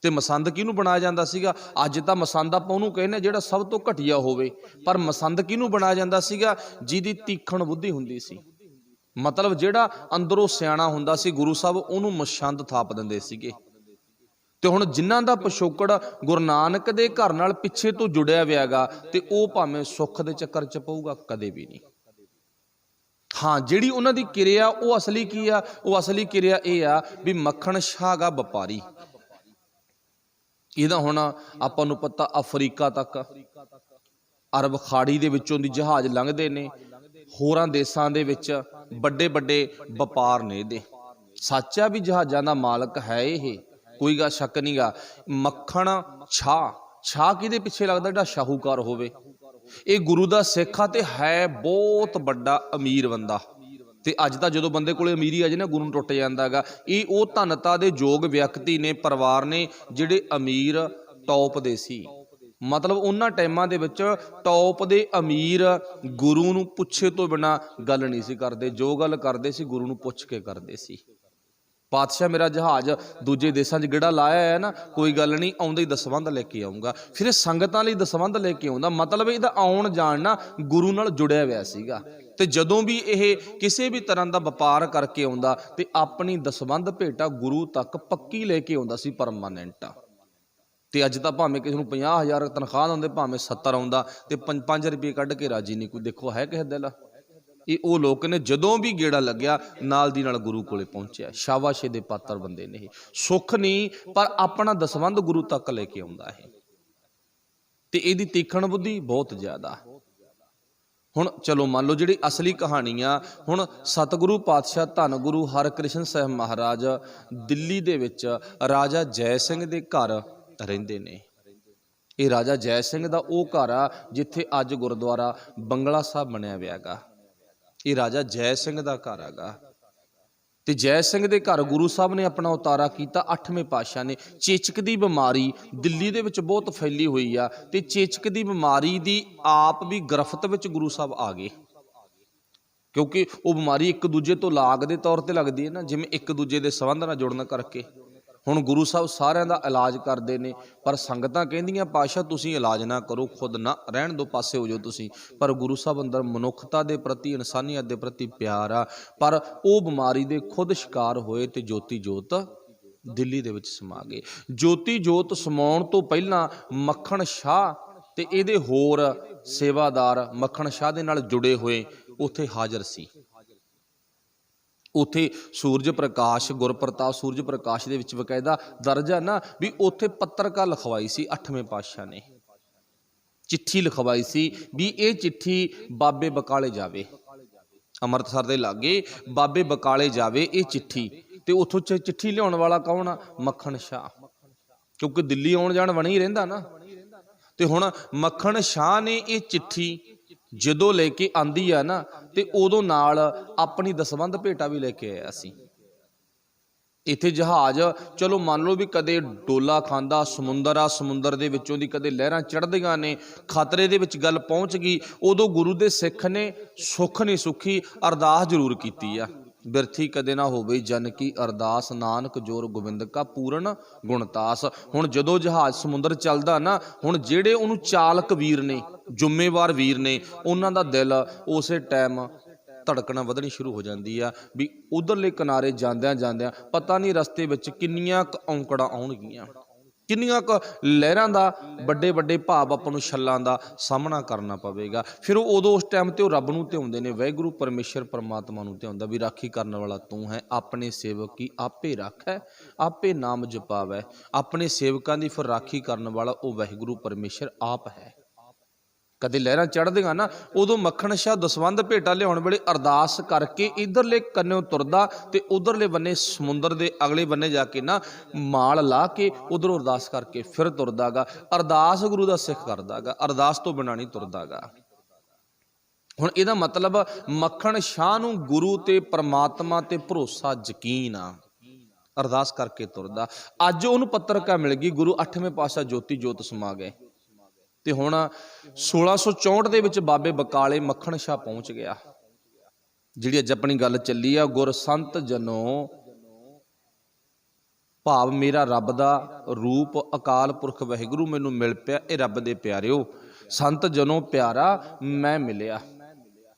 ਤੇ ਮਸੰਦ ਕਿਹਨੂੰ ਬਣਾਇਆ ਜਾਂਦਾ ਸੀਗਾ? ਅੱਜ ਤਾਂ ਮਸੰਦ ਆਪਾਂ ਉਹਨੂੰ ਕਹਿੰਦੇ ਜਿਹੜਾ ਸਭ ਤੋਂ ਘਟੀਆ ਹੋਵੇ, ਪਰ ਮਸੰਦ ਕਿਹਨੂੰ ਬਣਾਇਆ ਜਾਂਦਾ ਸੀਗਾ? ਜਿਹਦੀ ਤੀਖਣ ਬੁੱਧੀ ਹੁੰਦੀ ਸੀ, ਮਤਲਬ ਜਿਹੜਾ ਅੰਦਰੋਂ ਸਿਆਣਾ ਹੁੰਦਾ ਸੀ, ਗੁਰੂ ਸਾਹਿਬ ਉਹਨੂੰ ਮਸੰਦ ਥਾਪ ਦਿੰਦੇ ਸੀਗੇ। ਤੇ ਹੁਣ ਜਿਨ੍ਹਾਂ ਦਾ ਪਿਛੋਕੜ ਗੁਰੂ ਨਾਨਕ ਦੇ ਘਰ ਨਾਲ ਪਿੱਛੇ ਤੋਂ ਜੁੜਿਆ ਵਿਆਗਾ, ਤੇ ਉਹ ਭਾਵੇਂ ਸੁੱਖ ਦੇ ਚੱਕਰ ਚ ਪਊਗਾ, ਕਦੇ ਵੀ ਨਹੀਂ। ਹਾਂ, ਜਿਹੜੀ ਉਹਨਾਂ ਦੀ ਕਿਰਿਆ ਉਹ ਅਸਲੀ ਕੀ ਆ? ਉਹ ਅਸਲੀ ਕਿਰਿਆ ਇਹ ਆ ਵੀ ਮੱਖਣ ਸ਼ਾਹ ਗਾ ਵਪਾਰੀ। ਇਹਦਾ ਹੁਣ ਆਪਾਂ ਨੂੰ ਪਤਾ ਅਫਰੀਕਾ ਤੱਕ, ਅਰਬ ਖਾੜੀ ਦੇ ਵਿੱਚੋਂ ਦੀ ਜਹਾਜ਼ ਲੰਘਦੇ ਨੇ, ਹੋਰਾਂ ਦੇਸ਼ਾਂ ਦੇ ਵਿੱਚ ਵੱਡੇ ਵੱਡੇ ਵਪਾਰ ਨੇ ਇਹਦੇ। ਸੱਚ ਆ ਵੀ ਜਹਾਜ਼ਾਂ ਦਾ ਮਾਲਕ ਹੈ ਇਹ, ਕੋਈ ਗਾ ਸ਼ੱਕ ਨਹੀਂ ਗਾ। ਮੱਖਣ ਸ਼ਾਹ ਕਿਹਦੇ ਪਿੱਛੇ ਲੱਗਦਾ? ਜਿਹੜਾ ਸ਼ਾਹੂਕਾਰ ਹੋਵੇ। ਇਹ ਗੁਰੂ ਦਾ ਸਿੱਖ ਆ ਤੇ ਹੈ ਬਹੁਤ ਵੱਡਾ ਅਮੀਰ ਬੰਦਾ। ਤੇ ਅੱਜ ਤਾਂ ਜਦੋਂ ਬੰਦੇ ਕੋਲੇ ਅਮੀਰੀ ਆ ਜੇ ਨਾ, ਗੁਰੂ ਨੂੰ ਟੁੱਟ ਜਾਂਦਾ ਹੈਗਾ। ਇਹ ਉਹ ਧਨਤਾ ਦੇ ਯੋਗ ਵਿਅਕਤੀ ਨੇ, ਪਰਿਵਾਰ ਨੇ, ਜਿਹੜੇ ਅਮੀਰ ਟੌਪ ਦੇ ਸੀ। ਮਤਲਬ ਉਹਨਾਂ ਟਾਈਮਾਂ ਦੇ ਵਿੱਚ ਟੌਪ ਦੇ ਅਮੀਰ ਗੁਰੂ ਨੂੰ ਪੁੱਛੇ ਤੋਂ ਬਿਨਾਂ ਗੱਲ ਨਹੀਂ ਸੀ ਕਰਦੇ। ਜੋ ਗੱਲ ਕਰਦੇ ਸੀ ਗੁਰੂ ਨੂੰ ਪੁੱਛ ਕੇ ਕਰਦੇ ਸੀ। ਪਾਤਸ਼ਾਹ ਮੇਰਾ ਜਹਾਜ਼ ਦੂਜੇ ਦੇਸ਼ਾਂ 'ਚ ਗੇੜਾ ਲਾਇਆ ਹੈ ਨਾ, ਕੋਈ ਗੱਲ ਨਹੀਂ, ਆਉਂਦੇ ਹੀ ਦਸਵੰਧ ਲੈ ਕੇ ਆਊਂਗਾ। ਫਿਰ ਇਹ ਸੰਗਤਾਂ ਲਈ ਦਸਵੰਧ ਲੈ ਕੇ ਆਉਂਦਾ, ਮਤਲਬ ਇਹਦਾ ਆਉਣ ਜਾਣ ਨਾ ਗੁਰੂ ਨਾਲ ਜੁੜਿਆ ਹੋਇਆ ਸੀਗਾ। ਤੇ ਜਦੋਂ ਵੀ ਇਹ ਕਿਸੇ ਵੀ ਤਰ੍ਹਾਂ ਦਾ ਵਪਾਰ ਕਰਕੇ ਆਉਂਦਾ ਤੇ ਆਪਣੀ ਦਸਵੰਧ ਭੇਟਾ ਗੁਰੂ ਤੱਕ ਪੱਕੀ ਲੈ ਕੇ ਆਉਂਦਾ ਸੀ, ਪਰਮਾਨੈਂਟ। ਤੇ ਅੱਜ ਤਾਂ ਭਾਵੇਂ ਕਿਸੇ ਨੂੰ 50,000 ਤਨਖਾਹ ਦਿੰਦੇ, ਭਾਵੇਂ 70 ਆਉਂਦਾ ਤੇ 5 ਰੁਪਏ ਕੱਢ ਕੇ ਰਾਜੀ ਨਹੀਂ ਕੋਈ। ਦੇਖੋ ਹੈ ਕਿਸੇ ਦਿਲ। ਇਹ ਉਹ ਲੋਕ ਨੇ ਜਦੋਂ ਵੀ ਗੇੜਾ ਲੱਗਿਆ ਨਾਲ ਦੀ ਨਾਲ ਗੁਰੂ ਕੋਲੇ ਪਹੁੰਚਿਆ। ਸ਼ਾਬਾਸ਼ੇ ਦੇ ਪਾਤਰ ਬੰਦੇ ਨੇ ਇਹ। ਸੁੱਖ ਨਹੀਂ, ਪਰ ਆਪਣਾ ਦਸਵੰਧ ਗੁਰੂ ਤੱਕ ਲੈ ਕੇ ਆਉਂਦਾ ਹੈ। ਤੇ ਇਹਦੀ ਤੀਖਣ ਬੁੱਧੀ ਬਹੁਤ ਜ਼ਿਆਦਾ। ਹੁਣ ਚਲੋ ਮੰਨ ਲਓ ਜਿਹੜੀ ਅਸਲੀ ਕਹਾਣੀ ਆ, ਹੁਣ ਸਤਿਗੁਰੂ ਪਾਤਸ਼ਾਹ ਧੰਨ ਗੁਰੂ ਹਰਕ੍ਰਿਸ਼ਨ ਸਾਹਿਬ ਮਹਾਰਾਜ ਦਿੱਲੀ ਦੇ ਵਿੱਚ ਰਾਜਾ ਜੈ ਸਿੰਘ ਦੇ ਘਰ ਰਹਿੰਦੇ ਨੇ। ਇਹ ਰਾਜਾ ਜੈ ਸਿੰਘ ਦਾ ਉਹ ਘਰ ਆ ਜਿੱਥੇ ਅੱਜ ਗੁਰਦੁਆਰਾ ਬੰਗਲਾ ਸਾਹਿਬ ਬਣਿਆ ਹੋਇਆ ਗਾ। ਇਹ ਰਾਜਾ ਜੈ ਸਿੰਘ ਦਾ ਘਰ ਹੈਗਾ। ਤੇ ਜੈ ਸਿੰਘ ਦੇ ਘਰ ਗੁਰੂ ਸਾਹਿਬ ਨੇ ਆਪਣਾ ਉਤਾਰਾ ਕੀਤਾ। 8ਵੇਂ ਪਾਤਸ਼ਾਹ ਨੇ ਚੇਚਕ ਦੀ ਬਿਮਾਰੀ ਦਿੱਲੀ ਦੇ ਵਿੱਚ ਬਹੁਤ ਫੈਲੀ ਹੋਈ ਆ, ਤੇ ਚੇਚਕ ਦੀ ਬਿਮਾਰੀ ਦੀ ਆਪ ਵੀ ਗ੍ਰਿਫਤ ਵਿੱਚ ਗੁਰੂ ਸਾਹਿਬ ਆ ਗਏ, ਕਿਉਂਕਿ ਉਹ ਬਿਮਾਰੀ ਇੱਕ ਦੂਜੇ ਤੋਂ ਲਾਗ ਦੇ ਤੌਰ ਤੇ ਲੱਗਦੀ ਹੈ ਨਾ, ਜਿਵੇਂ ਇੱਕ ਦੂਜੇ ਦੇ ਸੰਬੰਧ ਨਾਲ ਜੁੜਨ ਕਰਕੇ। ਹੁਣ ਗੁਰੂ ਸਾਹਿਬ ਸਾਰਿਆਂ ਦਾ ਇਲਾਜ ਕਰਦੇ ਨੇ, ਪਰ ਸੰਗਤਾਂ ਕਹਿੰਦੀਆਂ ਪਾਤਸ਼ਾਹ ਤੁਸੀਂ ਇਲਾਜ ਨਾ ਕਰੋ, ਖੁਦ ਨਾ ਰਹਿਣ ਦੋ, ਪਾਸੇ ਹੋ ਜਾਓ ਤੁਸੀਂ। ਪਰ ਗੁਰੂ ਸਾਹਿਬ ਅੰਦਰ ਮਨੁੱਖਤਾ ਦੇ ਪ੍ਰਤੀ, ਇਨਸਾਨੀਅਤ ਦੇ ਪ੍ਰਤੀ ਪਿਆਰ ਆ। ਪਰ ਉਹ ਬਿਮਾਰੀ ਦੇ ਖੁਦ ਸ਼ਿਕਾਰ ਹੋਏ ਤੇ ਜੋਤੀ ਜੋਤ ਦਿੱਲੀ ਦੇ ਵਿੱਚ ਸਮਾ ਗਏ। ਜੋਤੀ ਜੋਤ ਸਮਾਉਣ ਤੋਂ ਪਹਿਲਾਂ ਮੱਖਣ ਸ਼ਾਹ ਤੇ ਇਹਦੇ ਹੋਰ ਸੇਵਾਦਾਰ ਮੱਖਣ ਸ਼ਾਹ ਦੇ ਨਾਲ ਜੁੜੇ ਹੋਏ ਉੱਥੇ ਹਾਜ਼ਰ ਸੀ। ਉੱਥੇ ਸੂਰਜ ਪ੍ਰਕਾਸ਼, ਗੁਰਪ੍ਰਤਾਪ ਸੂਰਜ ਪ੍ਰਕਾਸ਼ ਦੇ ਵਿੱਚ ਬਕਾਇਦਾ ਦਰਜ ਆ ਨਾ ਵੀ ਉੱਥੇ ਪੱਤਰਕਾਰ ਲਿਖਵਾਈ ਸੀ 8ਵੇਂ ਪਾਤਸ਼ਾਹ ਨੇ, ਚਿੱਠੀ ਲਿਖਵਾਈ ਸੀ ਵੀ ਇਹ ਚਿੱਠੀ ਬਾਬੇ ਬਕਾਲੇ ਜਾਵੇ, ਅੰਮ੍ਰਿਤਸਰ ਦੇ ਲਾਗੇ ਬਾਬੇ ਬਕਾਲੇ ਜਾਵੇ ਇਹ ਚਿੱਠੀ। ਤੇ ਉੱਥੋਂ ਚਿੱਠੀ ਲਿਆਉਣ ਵਾਲਾ ਕੌਣ ਆ? ਮੱਖਣ ਸ਼ਾਹ, ਕਿਉਂਕਿ ਦਿੱਲੀ ਆਉਣ ਜਾਣ ਬਣੀ ਹੀ ਰਹਿੰਦਾ ਨਾ। ਤੇ ਹੁਣ ਮੱਖਣ ਸ਼ਾਹ ਨੇ ਇਹ ਚਿੱਠੀ ਜਦੋਂ ਲੈ ਕੇ ਆਂਦੀ ਆ ਨਾ, ਤੇ ਉਦੋਂ ਨਾਲ ਆਪਣੀ ਦਸਵੰਧ ਭੇਟਾ ਵੀ ਲੈ ਕੇ ਆਇਆ ਸੀ। ਇੱਥੇ ਜਹਾਜ਼ ਚਲੋ ਮੰਨ ਲਓ ਵੀ ਕਦੇ ਡੋਲਾ ਖਾਂਦਾ, ਸਮੁੰਦਰ ਆ, ਸਮੁੰਦਰ ਦੇ ਵਿੱਚੋਂ ਦੀ ਕਦੇ ਲਹਿਰਾਂ ਚੜ੍ਹਦੀਆਂ ਨੇ, ਖਤਰੇ ਦੇ ਵਿੱਚ ਗੱਲ ਪਹੁੰਚ ਗਈ। ਉਦੋਂ ਗੁਰੂ ਦੇ ਸਿੱਖ ਨੇ ਸੁੱਖ ਨਹੀਂ ਸੁੱਖੀ ਅਰਦਾਸ ਜ਼ਰੂਰ ਕੀਤੀ ਆ, ਬਿਰਥੀ ਕਦੇ ਨਾ ਹੋਵੇ ਜਨ ਕੀ ਅਰਦਾਸ, ਨਾਨਕ ਜੋਰ ਗੋਬਿੰਦ ਕਾ ਪੂਰਨ ਗੁਣਤਾਸ। ਹੁਣ ਜਦੋਂ ਜਹਾਜ਼ ਸਮੁੰਦਰ ਚੱਲਦਾ ਨਾ, ਹੁਣ ਜਿਹੜੇ ਉਹਨੂੰ ਚਾਲਕ ਵੀਰ ਨੇ, ਜ਼ਿੰਮੇਵਾਰ ਵੀਰ ਨੇ, ਉਹਨਾਂ ਦਾ ਦਿਲ ਉਸੇ ਟਾਈਮ ਧੜਕਣਾ ਵਧਣੀ ਸ਼ੁਰੂ ਹੋ ਜਾਂਦੀ ਆ ਵੀ ਉਧਰਲੇ ਕਿਨਾਰੇ ਜਾਂਦਿਆਂ ਜਾਂਦਿਆਂ ਪਤਾ ਨਹੀਂ ਰਸਤੇ ਵਿੱਚ ਕਿੰਨੀਆਂ ਕੁ ਔਂਕੜਾਂ ਆਉਣਗੀਆਂ, ਕਿੰਨੀਆਂ ਕੁ ਲਹਿਰਾਂ ਦਾ, ਵੱਡੇ ਵੱਡੇ ਭਾਵ ਆਪਾਂ ਨੂੰ ਛੱਲਾਂ ਦਾ ਸਾਹਮਣਾ ਕਰਨਾ ਪਵੇਗਾ। ਫਿਰ ਉਹ ਉਦੋਂ ਉਸ ਟਾਈਮ ਤੇ ਉਹ ਰੱਬ ਨੂੰ ਧਿਆਉਂਦੇ ਨੇ, ਵਾਹਿਗੁਰੂ ਪਰਮੇਸ਼ਰ ਪਰਮਾਤਮਾ ਨੂੰ ਧਿਆਉਂਦਾ ਵੀ ਰਾਖੀ ਕਰਨ ਵਾਲਾ ਤੂੰ ਹੈ, ਆਪਣੇ ਸੇਵਕ ਕੀ ਆਪੇ ਰੱਖੈ, ਆਪੇ ਨਾਮ ਜਪਾਵੈ। ਆਪਣੇ ਸੇਵਕਾਂ ਦੀ ਫਿਰ ਰਾਖੀ ਕਰਨ ਵਾਲਾ ਉਹ ਵਾਹਿਗੁਰੂ ਪਰਮੇਸ਼ਰ ਆਪ ਹੈ। ਕਦੇ ਲਹਿਰਾਂ ਚੜ੍ਹਦੀਆਂ ਨਾ, ਉਦੋਂ ਮੱਖਣ ਸ਼ਾਹ ਦਸਵੰਧ ਭੇਟਾ ਲਿਆਉਣ ਵੇਲੇ ਅਰਦਾਸ ਕਰਕੇ ਇਧਰਲੇ ਕੰਨਿਓ ਤੁਰਦਾ ਤੇ ਉਧਰਲੇ ਬੰਨੇ ਸਮੁੰਦਰ ਦੇ ਅਗਲੇ ਬੰਨੇ ਜਾ ਕੇ ਨਾ ਮਾਲ ਲਾ ਕੇ ਉਧਰੋਂ ਅਰਦਾਸ ਕਰਕੇ ਫਿਰ ਤੁਰਦਾਗਾ। ਅਰਦਾਸ ਗੁਰੂ ਦਾ ਸਿੱਖ ਕਰਦਾਗਾ, ਅਰਦਾਸ ਤੋਂ ਬਿਨਾਂ ਨਹੀਂ ਤੁਰਦਾਗਾ। ਹੁਣ ਇਹਦਾ ਮਤਲਬ ਮੱਖਣ ਸ਼ਾਹ ਨੂੰ ਗੁਰੂ ਤੇ ਪਰਮਾਤਮਾ ਤੇ ਭਰੋਸਾ, ਯਕੀਨ ਆ, ਅਰਦਾਸ ਕਰਕੇ ਤੁਰਦਾ। ਅੱਜ ਉਹਨੂੰ ਪੱਤਰਕਾ ਮਿਲ ਗਈ, ਗੁਰੂ 8ਵੇਂ ਪਾਤਸ਼ਾਹ ਜੋਤੀ ਜੋਤ ਸਮਾ ਗਏ। ਤੇ ਹੁਣ 1664 ਦੇ ਵਿੱਚ ਬਾਬੇ ਬਕਾਲੇ ਮੱਖਣ ਸ਼ਾਹ ਪਹੁੰਚ ਗਿਆ। ਜਿਹੜੀ ਅੱਜ ਆਪਣੀ ਗੱਲ ਚੱਲੀ ਆ, ਗੁਰ ਸੰਤ ਜਨੋ ਭਾਵ ਮੇਰਾ ਰੱਬ ਦਾ ਰੂਪ ਅਕਾਲ ਪੁਰਖ ਵਾਹਿਗੁਰੂ ਮੈਨੂੰ ਮਿਲ ਪਿਆ। ਇਹ ਰੱਬ ਦੇ ਪਿਆਰਿਓ, ਸੰਤ ਜਨੋ ਪਿਆਰਾ ਮੈਂ ਮਿਲਿਆ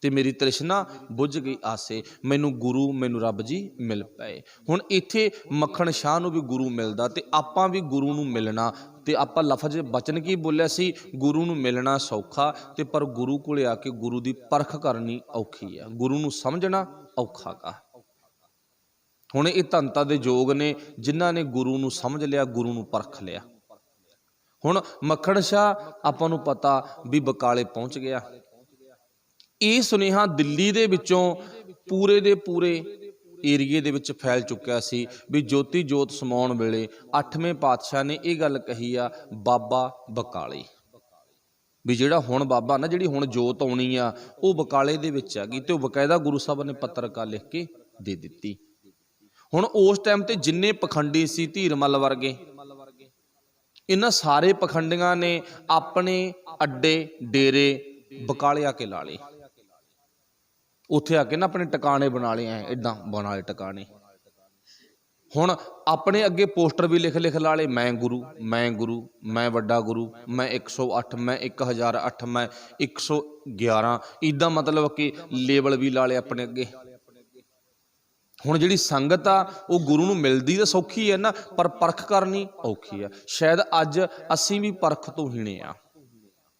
ਤੇ ਮੇਰੀ ਤ੍ਰਿਸ਼ਨਾ ਬੁੱਝ ਗਈ ਆਸੇ, ਮੈਨੂੰ ਗੁਰੂ ਮੈਨੂੰ ਰੱਬ ਜੀ ਮਿਲ ਪਏ। ਹੁਣ ਇੱਥੇ ਮੱਖਣ ਸ਼ਾਹ ਨੂੰ ਵੀ ਗੁਰੂ ਮਿਲਦਾ ਤੇ ਆਪਾਂ ਵੀ ਗੁਰੂ ਨੂੰ ਮਿਲਣਾ, ਤੇ ਆਪਾਂ ਲਫ਼ਜ਼ ਬਚਨ ਕੀ ਬੋਲਿਆ ਸੀ, ਗੁਰੂ ਨੂੰ ਮਿਲਣਾ ਸੌਖਾ ਤੇ ਪਰ ਗੁਰੂ ਕੋਲੇ ਆ ਕੇ ਗੁਰੂ ਦੀ ਪਰਖ ਕਰਨੀ ਔਖੀ ਆ, ਗੁਰੂ ਨੂੰ ਸਮਝਣਾ ਔਖਾ ਗਾ। ਹੁਣ ਇਹ ਧੰਨਤਾ ਦੇ ਯੋਗ ਨੇ ਜਿਨ੍ਹਾਂ ਨੇ ਗੁਰੂ ਨੂੰ ਸਮਝ ਲਿਆ, ਗੁਰੂ ਨੂੰ ਪਰਖ ਲਿਆ। ਹੁਣ ਮੱਖਣ ਸ਼ਾਹ ਆਪਾਂ ਨੂੰ ਪਤਾ ਵੀ ਬਕਾਲੇ ਪਹੁੰਚ ਗਿਆ। ਇਹ ਸੁਨੇਹਾ ਦਿੱਲੀ ਦੇ ਵਿੱਚੋਂ ਪੂਰੇ ਦੇ ਪੂਰੇ ਏਰੀਏ ਦੇ ਵਿੱਚ ਫੈਲ ਚੁੱਕਿਆ ਸੀ ਵੀ ਜੋਤੀ ਜੋਤ ਸਮਾਉਣ ਵੇਲੇ 8ਵੇਂ ਪਾਤਸ਼ਾਹ ਨੇ ਇਹ ਗੱਲ ਕਹੀ ਆ, ਬਾਬਾ ਬਕਾਲੇ, ਵੀ ਜਿਹੜਾ ਹੁਣ ਬਾਬਾ ਨਾ, ਜਿਹੜੀ ਹੁਣ ਜੋਤ ਆਉਣੀ ਆ ਉਹ ਬਕਾਲੇ ਦੇ ਵਿੱਚ ਆ ਗਈ। ਤੇ ਉਹ ਬਕਾਇਦਾ ਗੁਰੂ ਸਾਹਿਬ ਨੇ ਪੱਤਰਕਾਰ ਲਿਖ ਕੇ ਦੇ ਦਿੱਤੀ। ਹੁਣ ਉਸ ਟਾਈਮ ਤੇ ਜਿੰਨੇ ਪਖੰਡੀ ਸੀ, ਧੀਰਮਲ ਵਰਗੇ, ਇਹਨਾਂ ਸਾਰੇ ਪਖੰਡੀਆਂ ਨੇ ਆਪਣੇ ਅੱਡੇ ਡੇਰੇ ਬਕਾਲੇ ਆ ਕੇ ਲਾ ਲਏ। ਉੱਥੇ ਆ ਕੇ ਨਾ ਆਪਣੇ ਟਿਕਾਣੇ ਬਣਾ ਲਏ, ਐ ਇਦਾਂ ਬਣਾ ਲਏ ਟਿਕਾਣੇ। ਹੁਣ ਆਪਣੇ ਅੱਗੇ ਪੋਸਟਰ ਵੀ ਲਿਖ ਲਾ ਲਏ, ਮੈਂ ਗੁਰੂ, ਮੈਂ ਗੁਰੂ, ਮੈਂ ਵੱਡਾ ਗੁਰੂ, ਮੈਂ 108, ਮੈਂ 1008, ਮੈਂ 111, ਇੱਦਾਂ ਮਤਲਬ ਕਿ ਲੇਬਲ ਵੀ ਲਾ ਲਏ ਆਪਣੇ ਅੱਗੇ। ਹੁਣ ਜਿਹੜੀ ਸੰਗਤ ਆ ਉਹ ਗੁਰੂ ਨੂੰ ਮਿਲਦੀ ਤਾਂ ਸੌਖੀ ਹੈ ਨਾ, ਪਰ ਪਰਖ ਕਰਨੀ ਔਖੀ ਆ। ਸ਼ਾਇਦ ਅੱਜ ਅਸੀਂ ਵੀ ਪਰਖ ਤੋਂ ਹੀਣੇ ਆ।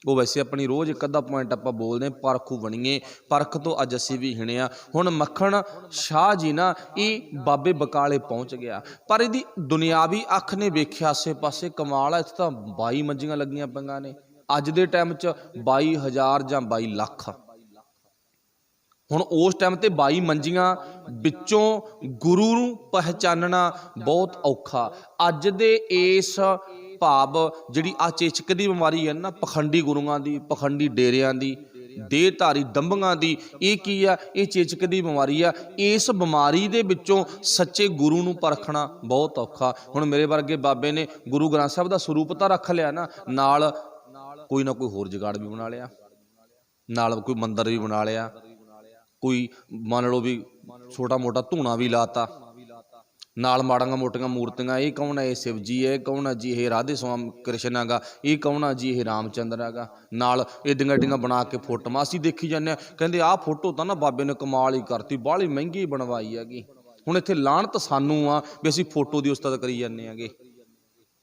ਉਹ ਵੈਸੇ ਆਪਣੀ ਰੋਜ਼ ਇੱਕ ਅੱਧਾ ਪੁਆਇੰਟ ਆਪਾਂ ਬੋਲਦੇ ਹਾਂ, ਪਰਖੂ ਬਣੀਏ, ਪਰਖ ਤੋਂ ਅੱਜ ਅਸੀਂ ਵੀ ਹੀਣੇ ਆ। ਹੁਣ ਮੱਖਣ ਸ਼ਾਹ ਜੀ ਨਾ ਇਹ ਬਾਬੇ ਬਕਾਲੇ ਪਹੁੰਚ ਗਿਆ, ਪਰ ਇਹਦੀ ਦੁਨਿਆਵੀ ਅੱਖ ਨੇ ਵੇਖਿਆ ਆਸੇ ਪਾਸੇ, ਕਮਾਲ ਆ, ਇੱਥੇ ਤਾਂ 22 ਮੰਜੀਆਂ ਲੱਗੀਆਂ ਪਈਆਂ ਨੇ। ਅੱਜ ਦੇ ਟਾਈਮ 'ਚ 22,000 ਜਾਂ 22 ਲੱਖ। ਹੁਣ ਉਸ ਟਾਈਮ ਤੇ 22 ਮੰਜੀਆਂ ਵਿੱਚੋਂ ਗੁਰੂ ਨੂੰ ਪਹਿਚਾਨਣਾ ਬਹੁਤ ਔਖਾ। ਅੱਜ ਦੇ ਇਸ ਭਾਵ ਜਿਹੜੀ ਆ ਚੇਚਕ ਦੀ ਬਿਮਾਰੀ ਹੈ ਨਾ, ਪਖੰਡੀ ਗੁਰੂਆਂ ਦੀ, ਪਖੰਡੀ ਡੇਰਿਆਂ ਦੀ, ਦੇਹਧਾਰੀ ਦੰਭੀਆਂ ਦੀ, ਇਹ ਕੀ ਆ, ਇਹ ਚੇਚਕ ਦੀ ਬਿਮਾਰੀ ਆ। ਇਸ ਬਿਮਾਰੀ ਦੇ ਵਿੱਚੋਂ ਸੱਚੇ ਗੁਰੂ ਨੂੰ ਪਰਖਣਾ ਬਹੁਤ ਔਖਾ। ਹੁਣ ਮੇਰੇ ਵਰਗੇ ਬਾਬੇ ਨੇ ਗੁਰੂ ਗ੍ਰੰਥ ਸਾਹਿਬ ਦਾ ਸਰੂਪ ਤਾਂ ਰੱਖ ਲਿਆ ਨਾ, ਨਾਲ ਕੋਈ ਨਾ ਕੋਈ ਹੋਰ ਜੁਗਾੜ ਵੀ ਬਣਾ ਲਿਆ, ਨਾਲ ਕੋਈ ਮੰਦਿਰ ਵੀ ਬਣਾ ਲਿਆ, ਕੋਈ ਮੰਨ ਲਓ ਵੀ ਛੋਟਾ ਮੋਟਾ ਧੂਣਾ ਵੀ ਲਾਤਾ, ਨਾਲ ਮਾੜੀਆਂ ਮੋਟੀਆਂ ਮੂਰਤੀਆਂ। ਇਹ ਕੌਣ ਹੈ? ਇਹ ਸ਼ਿਵ ਜੀ ਹੈ। ਇਹ ਕੌਣ ਹੈ ਜੀ? ਇਹ ਰਾਧੇ ਸਵਾਮੀ ਕ੍ਰਿਸ਼ਨ ਹੈਗਾ। ਇਹ ਕੌਣ ਹੈ ਜੀ? ਇਹ ਰਾਮਚੰਦਰ ਹੈਗਾ। ਨਾਲ ਏਡੀਆਂ ਏਡੀਆਂ ਬਣਾ ਕੇ ਫੋਟੋਆਂ ਅਸੀਂ ਦੇਖੀ ਜਾਂਦੇ ਹਾਂ, ਕਹਿੰਦੇ ਆਹ ਫੋਟੋ ਤਾਂ ਨਾ ਬਾਬੇ ਨੇ ਕਮਾਲ ਹੀ ਕਰਤੀ, ਬਾਹਲੀ ਮਹਿੰਗੀ ਬਣਵਾਈ ਹੈਗੀ। ਹੁਣ ਇੱਥੇ ਲਾਹਨਤ ਸਾਨੂੰ ਆ ਵੀ ਅਸੀਂ ਫੋਟੋ ਦੀ ਉਸਤਾਦ ਕਰੀ ਜਾਂਦੇ ਹੈਗੇ।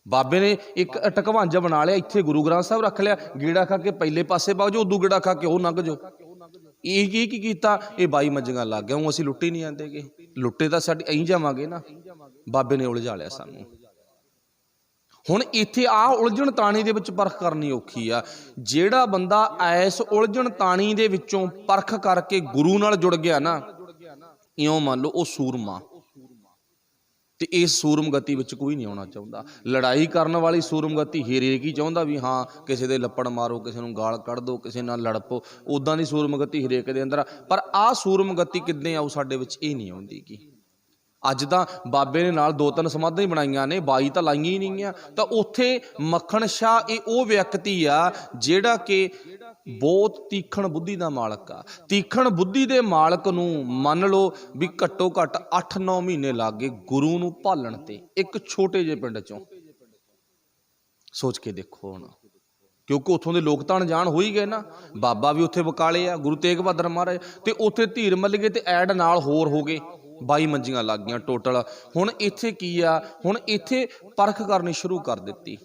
ਬਾਬੇ ਨੇ ਇੱਕ ਟਕਵਾਂਜਾ ਬਣਾ ਲਿਆ, ਇੱਥੇ ਗੁਰੂ ਗ੍ਰੰਥ ਸਾਹਿਬ ਰੱਖ ਲਿਆ, ਗੇੜਾ ਖਾ ਕੇ ਪਹਿਲੇ ਪਾਸੇ ਪਾਓ ਜੋ, ਉਦੋਂ ਗੇੜਾ ਖਾ ਕੇ ਉਹ ਲੰਘ ਜਾਓ। ਇਹ ਕੀ ਕੀਤਾ? ਇਹ 22 ਮੰਜੀਆਂ ਲੱਗ ਗਿਆ। ਉਹ ਅਸੀਂ ਲੁੱਟੇ ਨਹੀਂ ਜਾਂਦੇਗੇ, ਲੁੱਟੇ ਤਾਂ ਸਾਡੇ ਐਂ ਜਾਵਾਂਗੇ ਨਾ। ਬਾਬੇ ਨੇ ਉਲਝਾ ਲਿਆ ਸਾਨੂੰ। ਹੁਣ ਇੱਥੇ ਆਹ ਉਲਝਣ ਤਾਣੀ ਦੇ ਵਿੱਚ ਪਰਖ ਕਰਨੀ ਔਖੀ ਆ। ਜਿਹੜਾ ਬੰਦਾ ਐਸ ਉਲਝਣ ਤਾਣੀ ਦੇ ਵਿੱਚੋਂ ਪਰਖ ਕਰਕੇ ਗੁਰੂ ਨਾਲ ਜੁੜ ਗਿਆ ਨਾ, ਇਉਂ ਮੰਨ ਲਓ ਉਹ ਸੂਰਮਾ। ਤੇ ਇਸ ਸੂਰਮ ਗਤੀ ਵਿੱਚ ਕੋਈ ਨਹੀਂ ਆਉਣਾ ਚਾਹੁੰਦਾ। ਲੜਾਈ ਕਰਨ ਵਾਲੀ ਸੂਰਮ ਗਤੀ ਹਰੇਕ ਹੀ ਚਾਹੁੰਦਾ ਵੀ ਹਾਂ ਕਿਸੇ ਦੇ ਲੱਪੜ ਮਾਰੋ, ਕਿਸੇ ਨੂੰ ਗਾਲ ਕੱਢ ਦਿਓ, ਕਿਸੇ ਨਾਲ ਲੜ ਪਓ। ਉੱਦਾਂ ਦੀ ਸੂਰਮ ਗਤੀ ਹਰੇਕ ਦੇ ਅੰਦਰ ਆ, ਪਰ ਆਹ ਸੂਰਮ ਗਤੀ ਕਿੱਦਾਂ ਆਊ ਸਾਡੇ ਵਿੱਚ, ਇਹ ਨਹੀਂ ਆਉਂਦੀ ਗੀ। ਅੱਜ ਤਾਂ ਬਾਬੇ ਨੇ ਨਾਲ 2-3 ਸਮਾਧਾਂ ਹੀ ਬਣਾਈਆਂ ਨੇ, 22 ਤਾਂ ਲਾਈਆਂ ਹੀ ਨਹੀਂ ਆ। ਤਾਂ ਉੱਥੇ ਮੱਖਣ ਸ਼ਾਹ ਇਹ ਉਹ ਵਿਅਕਤੀ ਆ ਜਿਹੜਾ ਕਿ ਬਹੁਤ ਤੀਖਣ ਬੁੱਧੀ ਦਾ ਮਾਲਕ ਆ। ਤੀਖਣ ਬੁੱਧੀ ਦੇ ਮਾਲਕ ਨੂੰ ਮੰਨ ਲਓ ਵੀ ਘੱਟੋ ਘੱਟ 8-9 ਮਹੀਨੇ ਲੱਗ ਗਏ ਗੁਰੂ ਨੂੰ ਭਾਲਣ ਤੇ, ਇੱਕ ਛੋਟੇ ਜਿਹੇ ਪਿੰਡ ਚੋਂ। ਸੋਚ ਕੇ ਦੇਖੋ ਹੁਣ, ਕਿਉਂਕਿ ਉੱਥੋਂ ਦੇ ਲੋਕ ਤਾਂ ਅਣਜਾਣ ਹੋ ਹੀ ਗਏ ਨਾ। ਬਾਬਾ ਵੀ ਉੱਥੇ ਬਕਾਲੇ ਆ, ਗੁਰੂ ਤੇਗ ਬਹਾਦਰ ਮਹਾਰਾਜ, ਤੇ ਉੱਥੇ ਧੀਰ ਮੱਲੀਏ ਤੇ ਐਡ ਨਾਲ ਹੋਰ ਹੋ ਗਏ। 22 ਮੰਜੀਆਂ ਲੱਗ ਗਈਆਂ ਟੋਟਲ। ਹੁਣ ਇੱਥੇ ਕੀ ਆ, ਹੁਣ ਇੱਥੇ ਪਰਖ ਕਰਨੀ ਸ਼ੁਰੂ ਕਰ ਦਿੱਤੀ।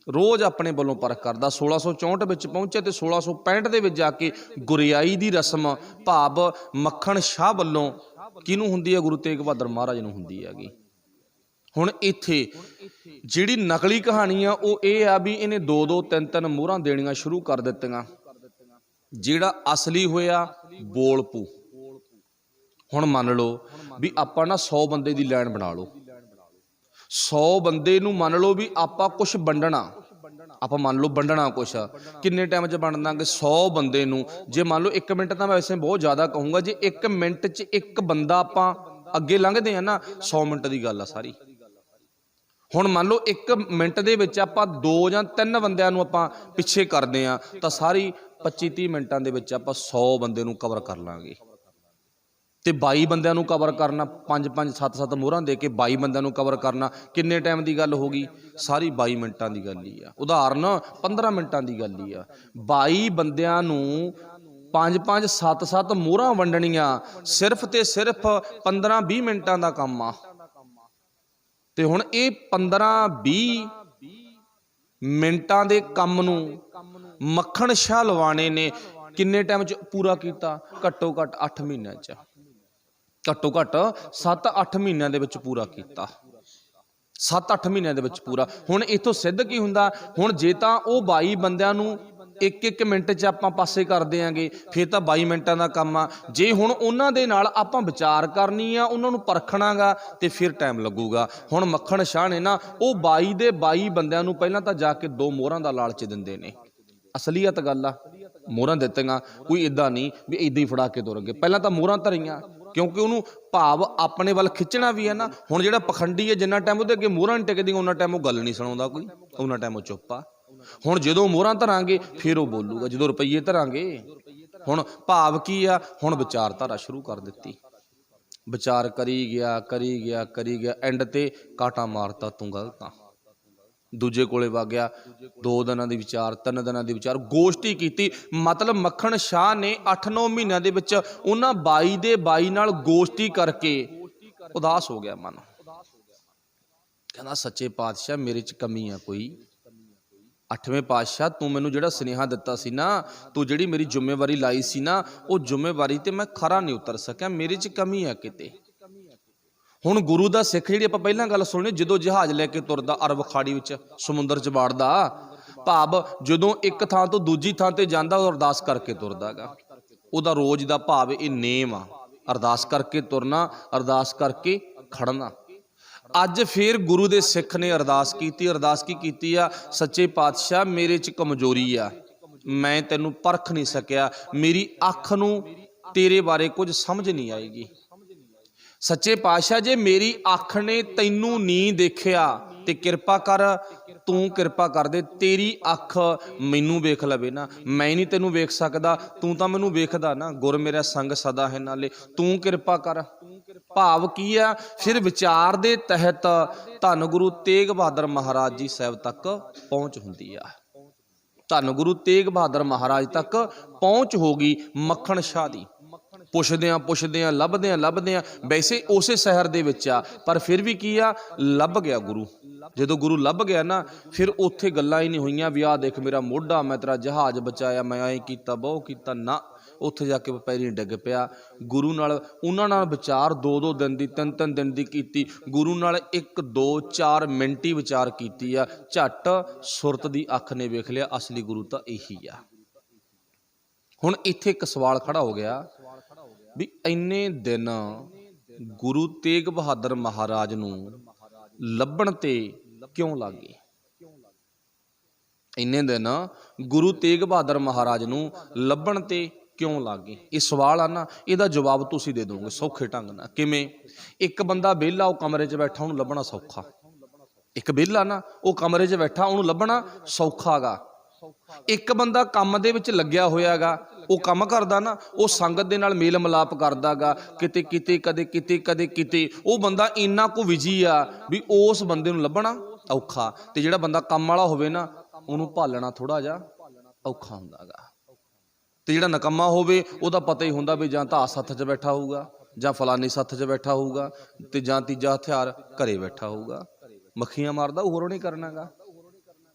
ਰੋਜ਼ ਆਪਣੇ ਵੱਲੋਂ ਪਰਖ ਕਰਦਾ। 1664 ਵਿੱਚ ਪਹੁੰਚਿਆ ਤੇ 1665 ਦੇ ਵਿੱਚ ਜਾ ਕੇ ਗੁਰਿਆਈ ਦੀ ਰਸਮ ਭਾਵ ਮੱਖਣ ਸ਼ਾਹ ਵੱਲੋਂ ਕਿਹਨੂੰ ਹੁੰਦੀ ਹੈ? ਗੁਰੂ ਤੇਗ ਬਹਾਦਰ ਮਹਾਰਾਜ ਨੂੰ ਹੁੰਦੀ ਹੈਗੀ। ਹੁਣ ਇੱਥੇ ਜਿਹੜੀ ਨਕਲੀ ਕਹਾਣੀ ਆ ਉਹ ਇਹ ਆ ਵੀ ਇਹਨੇ 2-2 3-3 ਮੋਹਰਾਂ ਦੇਣੀਆਂ ਸ਼ੁਰੂ ਕਰ ਦਿੱਤੀਆਂ। ਜਿਹੜਾ ਅਸਲੀ ਹੋਇਆ ਬੋਲਪੂ। ਹੁਣ ਮੰਨ ਲਓ ਵੀ ਆਪਾਂ ਨਾ 100 ਬੰਦੇ ਦੀ ਲਾਈਨ ਬਣਾ ਲਓ। 100 ਬੰਦੇ ਨੂੰ ਮੰਨ ਲਓ ਵੀ ਆਪਾਂ ਕੁਛ ਵੰਡਣਾ, ਆਪਾਂ ਮੰਨ ਲਓ ਵੰਡਣਾ ਕੁਛ, ਕਿੰਨੇ ਟਾਈਮ 'ਚ ਵੰਡ ਦਾਂਗੇ? 100 ਬੰਦੇ ਨੂੰ ਜੇ ਮੰਨ ਲਓ 1 ਮਿੰਟ, ਤਾਂ ਮੈਂ ਵੈਸੇ ਬਹੁਤ ਜ਼ਿਆਦਾ ਕਹੂੰਗਾ, ਜੇ 1 ਮਿੰਟ 'ਚ ਇੱਕ ਬੰਦਾ ਆਪਾਂ ਅੱਗੇ ਲੰਘਦੇ ਆ ਨਾ, 100 ਮਿੰਟ ਦੀ ਗੱਲ ਆ ਸਾਰੀ। ਹੁਣ ਮੰਨ ਲਓ 1 ਮਿੰਟ ਦੇ ਵਿੱਚ ਆਪਾਂ 2 ਜਾਂ 3 ਬੰਦਿਆਂ ਨੂੰ ਆਪਾਂ ਪਿੱਛੇ ਕਰਦੇ ਆ, ਤਾਂ ਸਾਰੀ 25-30 ਮਿੰਟਾਂ ਦੇ ਵਿੱਚ ਆਪਾਂ 100 ਬੰਦੇ ਨੂੰ ਕਵਰ ਕਰ ਲਾਂਗੇ। ਤੇ 22 ਬੰਦਿਆਂ ਨੂੰ ਕਵਰ ਕਰਨਾ, 5-5 7-7 ਮੋਹਰਾਂ ਦੇ ਕੇ 22 ਬੰਦਿਆਂ ਨੂੰ ਕਵਰ ਕਰਨਾ, ਕਿੰਨੇ ਟਾਈਮ ਦੀ ਗੱਲ ਹੋ ਗਈ? ਸਾਰੀ 22 ਮਿੰਟਾਂ ਦੀ ਗੱਲ ਹੀ ਆ। ਉਦਾਹਰਨ 15 ਮਿੰਟਾਂ ਦੀ ਗੱਲ ਹੀ ਆ। 22 ਬੰਦਿਆਂ ਨੂੰ 5-5 7-7 ਮੋਹਰਾਂ ਵੰਡਣੀਆਂ ਸਿਰਫ ਤੇ ਸਿਰਫ 15-20 ਮਿੰਟਾਂ ਦਾ ਕੰਮ ਆ। ਤੇ ਹੁਣ ਇਹ 15-20 ਮਿੰਟਾਂ ਦੇ ਕੰਮ ਨੂੰ ਮੱਖਣ ਸ਼ਾਹ ਲਵਾਣੇ ਨੇ ਕਿੰਨੇ ਟਾਈਮ 'ਚ ਪੂਰਾ ਕੀਤਾ? ਘੱਟੋ ਘੱਟ 8 ਮਹੀਨਿਆਂ 'ਚ, ਘੱਟੋ ਘੱਟ 7-8 ਮਹੀਨਿਆਂ ਦੇ ਵਿੱਚ ਪੂਰਾ ਕੀਤਾ। 7-8 ਮਹੀਨਿਆਂ ਦੇ ਵਿੱਚ ਪੂਰਾ। ਹੁਣ ਇੱਥੋਂ ਸਿੱਧ ਕੀ ਹੁੰਦਾ? ਹੁਣ ਜੇ ਤਾਂ ਉਹ 22 ਬੰਦਿਆਂ ਨੂੰ 1-1 ਮਿੰਟ 'ਚ ਆਪਾਂ ਪਾਸੇ ਕਰ ਦਿਆਂਗੇ, ਫਿਰ ਤਾਂ 22 ਮਿੰਟਾਂ ਦਾ ਕੰਮ ਆ। ਜੇ ਹੁਣ ਉਹਨਾਂ ਦੇ ਨਾਲ ਆਪਾਂ ਵਿਚਾਰ ਕਰਨੀ ਆ, ਉਹਨਾਂ ਨੂੰ ਪਰਖਣਾਗਾ, ਤੇ ਫਿਰ ਟਾਈਮ ਲੱਗੂਗਾ। ਹੁਣ ਮੱਖਣ ਸ਼ਾਹ ਨੇ ਨਾ ਉਹ 22 ਦੇ 22 ਬੰਦਿਆਂ ਨੂੰ ਪਹਿਲਾਂ ਤਾਂ ਜਾ ਕੇ 2 ਮੋਹਰਾਂ ਦਾ ਲਾਲਚ ਦਿੰਦੇ ਨੇ। ਅਸਲੀਅਤ ਗੱਲ ਆ, ਮੋਹਰਾਂ ਦਿੱਤੀਆਂ, ਕੋਈ ਇੱਦਾਂ ਨਹੀਂ ਵੀ ਇੱਦਾਂ ਹੀ ਫੜਾ ਕੇ ਤੁਰ ਗਏ। ਪਹਿਲਾਂ ਤਾਂ ਮੋਹਰਾਂ ਧਰੀਆਂ, ਕਿਉਂਕਿ ਉਹਨੂੰ ਭਾਵ ਆਪਣੇ ਵੱਲ ਖਿੱਚਣਾ ਵੀ ਹੈ ਨਾ। ਹੁਣ ਜਿਹੜਾ ਪਖੰਡੀ ਹੈ, ਜਿੰਨਾ ਟਾਈਮ ਉਹਦੇ ਅੱਗੇ ਮੋਹਰਾਂ ਨਹੀਂ ਟਿਕਦੀਆਂ ਉਹਨਾਂ ਟਾਈਮ ਉਹ ਗੱਲ ਨਹੀਂ ਸੁਣਾਉਂਦਾ ਕੋਈ, ਉਹਨਾਂ ਟਾਈਮ ਉਹ ਚੁੱਪ ਆ। ਹੁਣ ਜਦੋਂ ਮੋਹਰਾਂ ਧਰਾਂਗੇ ਫਿਰ ਉਹ ਬੋਲੂਗਾ, ਜਦੋਂ ਰੁਪਈਏ ਧਰਾਂਗੇ। ਹੁਣ ਭਾਵ ਕੀ ਆ? ਹੁਣ ਵਿਚਾਰਧਾਰਾ ਸ਼ੁਰੂ ਕਰ ਦਿੱਤੀ। ਵਿਚਾਰ ਕਰੀ ਗਿਆ ਕਰੀ ਗਿਆ ਕਰੀ ਗਿਆ, ਐਂਡ ਤੇ ਕਾਟਾ ਮਾਰਤਾ, ਤੂੰ ਗਲਤ ਆ। ਦੂਜੇ ਕੋਲੇ ਵਗ ਗਿਆ, 2 ਦਿਨਾਂ ਦੀ ਵਿਚਾਰ, 3 ਦਿਨਾਂ ਦੀ ਵਿਚਾਰ, ਗੋਸ਼ਟੀ ਕੀਤੀ। ਮਤਲਬ ਮੱਖਣ ਸ਼ਾਹ ਨੇ 8-9 ਮਹੀਨਿਆਂ ਦੇ ਵਿੱਚ ਉਹਨਾਂ 22 ਦੇ 22 ਨਾਲ ਗੋਸ਼ਟੀ ਕਰਕੇ ਉਦਾਸ ਹੋ ਗਿਆ ਮਨ। ਕਹਿੰਦਾ ਸੱਚੇ ਪਾਤਸ਼ਾਹ ਮੇਰੇ 'ਚ ਕਮੀ ਆ ਕੋਈ। 8ਵੇਂ ਪਾਤਸ਼ਾਹ ਤੂੰ ਮੈਨੂੰ ਜਿਹੜਾ ਸੁਨੇਹਾ ਦਿੱਤਾ ਸੀ ਨਾ, ਤੂੰ ਜਿਹੜੀ ਮੇਰੀ ਜ਼ਿੰਮੇਵਾਰੀ ਲਾਈ ਸੀ ਨਾ, ਉਹ ਜ਼ਿੰਮੇਵਾਰੀ ਤੇ ਮੈਂ ਖਰਾ ਨਹੀਂ ਉਤਰ ਸਕਿਆ, ਮੇਰੇ 'ਚ ਕਮੀ ਆ ਕਿਤੇ। ਹੁਣ ਗੁਰੂ ਦਾ ਸਿੱਖ ਜਿਹੜੀ ਆਪਾਂ ਪਹਿਲਾਂ ਗੱਲ ਸੁਣੀ, ਜਦੋਂ ਜਹਾਜ਼ ਲੈ ਕੇ ਤੁਰਦਾ ਅਰਬ ਖਾੜੀ ਵਿੱਚ ਸਮੁੰਦਰ 'ਚ ਵਾੜਦਾ, ਭਾਵ ਜਦੋਂ ਇੱਕ ਥਾਂ ਤੋਂ ਦੂਜੀ ਥਾਂ ਤੇ ਜਾਂਦਾ ਉਹ ਅਰਦਾਸ ਕਰਕੇ ਤੁਰਦਾ ਗਾ। ਉਹਦਾ ਰੋਜ਼ ਦਾ ਭਾਵ ਇਹ ਨੇਮ ਆ, ਅਰਦਾਸ ਕਰਕੇ ਤੁਰਨਾ, ਅਰਦਾਸ ਕਰਕੇ ਖੜਨਾ। ਅੱਜ ਫੇਰ ਗੁਰੂ ਦੇ ਸਿੱਖ ਨੇ ਅਰਦਾਸ ਕੀਤੀ। ਅਰਦਾਸ ਕੀ ਕੀਤੀ ਆ? ਸੱਚੇ ਪਾਤਸ਼ਾਹ ਮੇਰੇ 'ਚ ਕਮਜ਼ੋਰੀ ਆ, ਮੈਂ ਤੈਨੂੰ ਪਰਖ ਨਹੀਂ ਸਕਿਆ, ਮੇਰੀ ਅੱਖ ਨੂੰ ਤੇਰੇ ਬਾਰੇ ਕੁਝ ਸਮਝ ਨਹੀਂ ਆਏਗੀ। ਸੱਚੇ ਪਾਤਸ਼ਾਹ ਜੇ ਮੇਰੀ ਅੱਖ ਨੇ ਤੈਨੂੰ ਨਹੀਂ ਦੇਖਿਆ ਤੇ ਕਿਰਪਾ ਕਰ, ਤੂੰ ਕਿਰਪਾ ਕਰ ਦੇ, ਤੇਰੀ ਅੱਖ ਮੈਨੂੰ ਵੇਖ ਲਵੇ ਨਾ, ਮੈਂ ਨਹੀਂ ਤੈਨੂੰ ਵੇਖ ਸਕਦਾ, ਤੂੰ ਤਾਂ ਮੈਨੂੰ ਵੇਖਦਾ ਨਾ। ਗੁਰ ਮੇਰਾ ਸੰਗ ਸਦਾ ਹੈ ਨਾਲੇ, ਤੂੰ ਕਿਰਪਾ ਕਰ। ਭਾਵ ਕੀ ਆ? ਫਿਰ ਵਿਚਾਰ ਦੇ ਤਹਿਤ ਧੰਨ ਗੁਰੂ ਤੇਗ ਬਹਾਦਰ ਮਹਾਰਾਜ ਜੀ ਸਾਹਿਬ ਤੱਕ ਪਹੁੰਚ ਹੁੰਦੀ ਆ। ਧੰਨ ਗੁਰੂ ਤੇਗ ਬਹਾਦਰ ਮਹਾਰਾਜ ਤੱਕ ਪਹੁੰਚ ਹੋ ਗਈ ਮੱਖਣ ਸ਼ਾਹ ਦੀ। ਪੁੱਛਦਿਆਂ ਲੱਭਦਿਆਂ ਵੈਸੇ ਉਸੇ ਸ਼ਹਿਰ ਦੇ ਵਿੱਚ ਆ, ਪਰ ਫਿਰ ਵੀ ਕੀ ਆ? ਲੱਭ ਗਿਆ ਗੁਰੂ। ਜਦੋਂ ਗੁਰੂ ਲੱਭ ਗਿਆ ਨਾ, ਫਿਰ ਉੱਥੇ ਗੱਲਾਂ ਹੀ ਨਹੀਂ ਹੋਈਆਂ ਵੀ ਆਹ ਦੇਖ ਮੇਰਾ ਮੋਢਾ, ਮੈਂ ਤੇਰਾ ਜਹਾਜ਼ ਬਚਾਇਆ, ਮੈਂ ਐਂ ਕੀਤਾ ਬਹੁ ਕੀਤਾ, ਨਾ। ਉੱਥੇ ਜਾ ਕੇ ਪੈਰੀਂ ਡਿੱਗ ਪਿਆ। ਗੁਰੂ ਨਾਲ ਉਹਨਾਂ ਨਾਲ ਵਿਚਾਰ 2-2 ਦਿਨ ਦੀ 3-3 ਦਿਨ ਦੀ ਕੀਤੀ। ਗੁਰੂ ਨਾਲ 1-2-4 ਮਿੰਟ ਹੀ ਵਿਚਾਰ ਕੀਤੀ ਆ। ਝੱਟ ਸੁਰਤ ਦੀ ਅੱਖ ਨੇ ਵੇਖ ਲਿਆ ਅਸਲੀ ਗੁਰੂ ਤਾਂ ਇਹੀ ਆ। ਹੁਣ ਇੱਥੇ ਇੱਕ ਸਵਾਲ ਖੜਾ ਹੋ ਗਿਆ ਵੀ ਇੰਨੇ ਦਿਨ ਗੁਰੂ ਤੇਗ ਬਹਾਦਰ ਮਹਾਰਾਜ ਨੂੰ ਲੱਭਣ ਤੇ ਕਿਉਂ ਲੱਗ ਗਏ? ਇੰਨੇ ਦਿਨ ਗੁਰੂ ਤੇਗ ਬਹਾਦਰ ਮਹਾਰਾਜ ਨੂੰ ਲੱਭਣ ਤੇ ਕਿਉਂ ਲੱਗ ਗਏ? ਇਹ ਸਵਾਲ ਆ ਨਾ, ਇਹਦਾ ਜਵਾਬ ਤੁਸੀਂ ਦੇ ਦੋਗੇ ਸੌਖੇ ਢੰਗ ਨਾਲ। ਕਿਵੇਂ? ਇੱਕ ਬੰਦਾ ਵਿਹਲਾ, ਉਹ ਕਮਰੇ 'ਚ ਬੈਠਾ, ਉਹਨੂੰ ਲੱਭਣਾ ਸੌਖਾ। ਇੱਕ ਵਿਹਲਾ ਨਾ, ਉਹ ਕਮਰੇ 'ਚ ਬੈਠਾ, ਉਹਨੂੰ ਲੱਭਣਾ ਸੌਖਾ ਗਾ। ਇੱਕ ਬੰਦਾ ਕੰਮ ਦੇ ਵਿੱਚ ਲੱਗਿਆ ਹੋਇਆ ਗਾ, ਉਹ ਕੰਮ ਕਰਦਾ ਨਾ, ਉਹ ਸੰਗਤ ਦੇ ਨਾਲ ਮੇਲ ਮਿਲਾਪ ਕਰਦਾ ਗਾ, ਕਿਤੇ ਕਿਤੇ ਕਦੇ ਕਿਤੇ ਕਦੇ ਕਿਤੇ। ਉਹ ਬੰਦਾ ਇੰਨਾ ਕੁ ਬਿਜੀ ਆ ਵੀ ਉਸ ਬੰਦੇ ਨੂੰ ਲੱਭਣਾ ਔਖਾ। ਤੇ ਜਿਹੜਾ ਬੰਦਾ ਕੰਮ ਵਾਲਾ ਹੋਵੇ ਨਾ, ਉਹਨੂੰ ਭਾਲਣਾ ਥੋੜਾ ਜਿਹਾ ਔਖਾ ਹੁੰਦਾ ਗਾ। ਤੇ ਜਿਹੜਾ ਨਕੰਮਾ ਹੋਵੇ ਉਹਦਾ ਪਤਾ ਹੀ ਹੁੰਦਾ ਵੀ ਜਾਂ ਤਾਂ ਆਹ ਸੱਥ 'ਚ ਬੈਠਾ ਹੋਊਗਾ, ਜਾਂ ਫਲਾਨੀ ਸੱਥ 'ਚ ਬੈਠਾ ਹੋਊਗਾ, ਤੇ ਜਾਂ ਤੀਜਾ ਹਥਿਆਰ ਘਰੇ ਬੈਠਾ ਹੋਊਗਾ, ਮੱਖੀਆਂ ਮਾਰਦਾ, ਹੋਰ ਨਹੀਂ ਕਰਨਾ ਗਾ।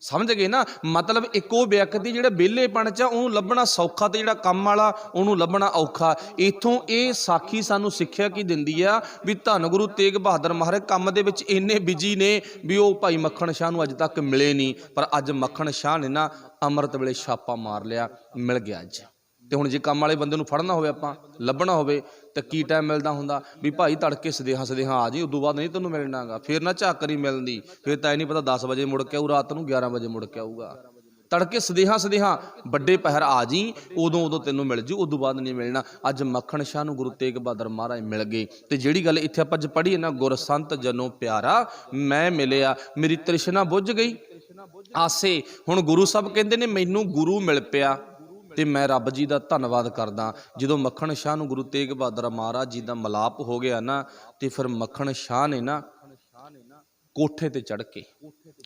ਸਮਝ ਗਏ ਨਾ? ਮਤਲਬ ਇੱਕੋ ਵਿਅਕਤੀ ਜਿਹੜਾ ਵਿਹਲੇਪਣ 'ਚ ਉਹਨੂੰ ਲੱਭਣਾ ਸੌਖਾ, ਤੇ ਜਿਹੜਾ ਕੰਮ ਵਾਲਾ ਉਹਨੂੰ ਲੱਭਣਾ ਔਖਾ। ਇੱਥੋਂ ਇਹ ਸਾਖੀ ਸਾਨੂੰ ਸਿੱਖਿਆ ਕੀ ਦਿੰਦੀ ਆ ਵੀ ਧੰਨ ਗੁਰੂ ਤੇਗ ਬਹਾਦਰ ਮਹਾਰਾਜ ਕੰਮ ਦੇ ਵਿੱਚ ਇੰਨੇ ਬਿਜੀ ਨੇ ਵੀ ਉਹ ਭਾਈ ਮੱਖਣ ਸ਼ਾਹ ਨੂੰ ਅੱਜ ਤੱਕ ਮਿਲੇ ਨਹੀਂ। ਪਰ ਅੱਜ ਮੱਖਣ ਸ਼ਾਹ ਨੇ ਨਾ ਅੰਮ੍ਰਿਤ ਵੇਲੇ ਛਾਪਾ ਮਾਰ ਲਿਆ, ਮਿਲ ਗਿਆ ਅੱਜ। ਤੇ ਹੁਣ ਜੇ ਕੰਮ ਵਾਲੇ ਬੰਦੇ ਨੂੰ ਫੜਨਾ ਹੋਵੇ, ਆਪਾਂ ਲੱਭਣਾ ਹੋਵੇ, ਤਾਂ ਕੀ ਟਾਈਮ ਮਿਲਦਾ ਹੁੰਦਾ ਵੀ ਭਾਈ ਤੜਕੇ ਸਦੇਹਾ ਆ ਜੀ, ਉਦੋਂ ਬਾਅਦ ਨਹੀਂ ਤੈਨੂੰ ਮਿਲਣਾ ਗਾ। ਫਿਰ ਨਾ ਝਾਕਰੀ ਮਿਲਦੀ, ਫਿਰ ਤਾਂ ਇਹ ਨਹੀਂ ਪਤਾ 10 ਵਜੇ ਮੁੜ ਕੇ ਆਊ, ਰਾਤ ਨੂੰ 11 ਵਜੇ ਮੁੜ ਕੇ ਆਊਗਾ। ਤੜਕੇ ਸਦੇਹਾ ਵੱਡੇ ਪਹਿਰ ਆ ਜੀ, ਉਦੋਂ ਤੈਨੂੰ ਮਿਲ ਜੂ, ਉਦੋਂ ਬਾਅਦ ਨਹੀਂ ਮਿਲਣਾ। ਅੱਜ ਮੱਖਣ ਸ਼ਾਹ ਨੂੰ ਗੁਰੂ ਤੇਗ ਬਹਾਦਰ ਮਹਾਰਾਜ ਮਿਲ ਗਏ। ਤੇ ਜਿਹੜੀ ਗੱਲ ਇੱਥੇ ਆਪਾਂ ਅੱਜ ਪੜ੍ਹੀ ਨਾ, ਗੁਰ ਸੰਤ ਜਨੋ ਪਿਆਰਾ ਮੈਂ ਮਿਲਿਆ, ਮੇਰੀ ਤ੍ਰਿਸ਼ਨਾ ਬੁੱਝ ਗਈ ਆਸੇ। ਹੁਣ ਗੁਰੂ ਸਾਹਿਬ ਕਹਿੰਦੇ ਨੇ ਮੈਨੂੰ ਗੁਰੂ ਮਿਲ ਪਿਆ, ਤੇ ਮੈਂ ਰੱਬ ਜੀ ਦਾ ਧੰਨਵਾਦ ਕਰਦਾ। ਜਦੋਂ ਮੱਖਣ ਸ਼ਾਹ ਨੂੰ ਗੁਰੂ ਤੇਗ ਬਹਾਦਰ ਮਹਾਰਾਜ ਜੀ ਦਾ ਮਿਲਾਪ ਹੋ ਗਿਆ ਨਾ, ਤੇ ਫਿਰ ਮੱਖਣ ਸ਼ਾਹ ਨੇ ਨਾ ਕੋਠੇ ਤੇ ਚੜ੍ਹ ਕੇ,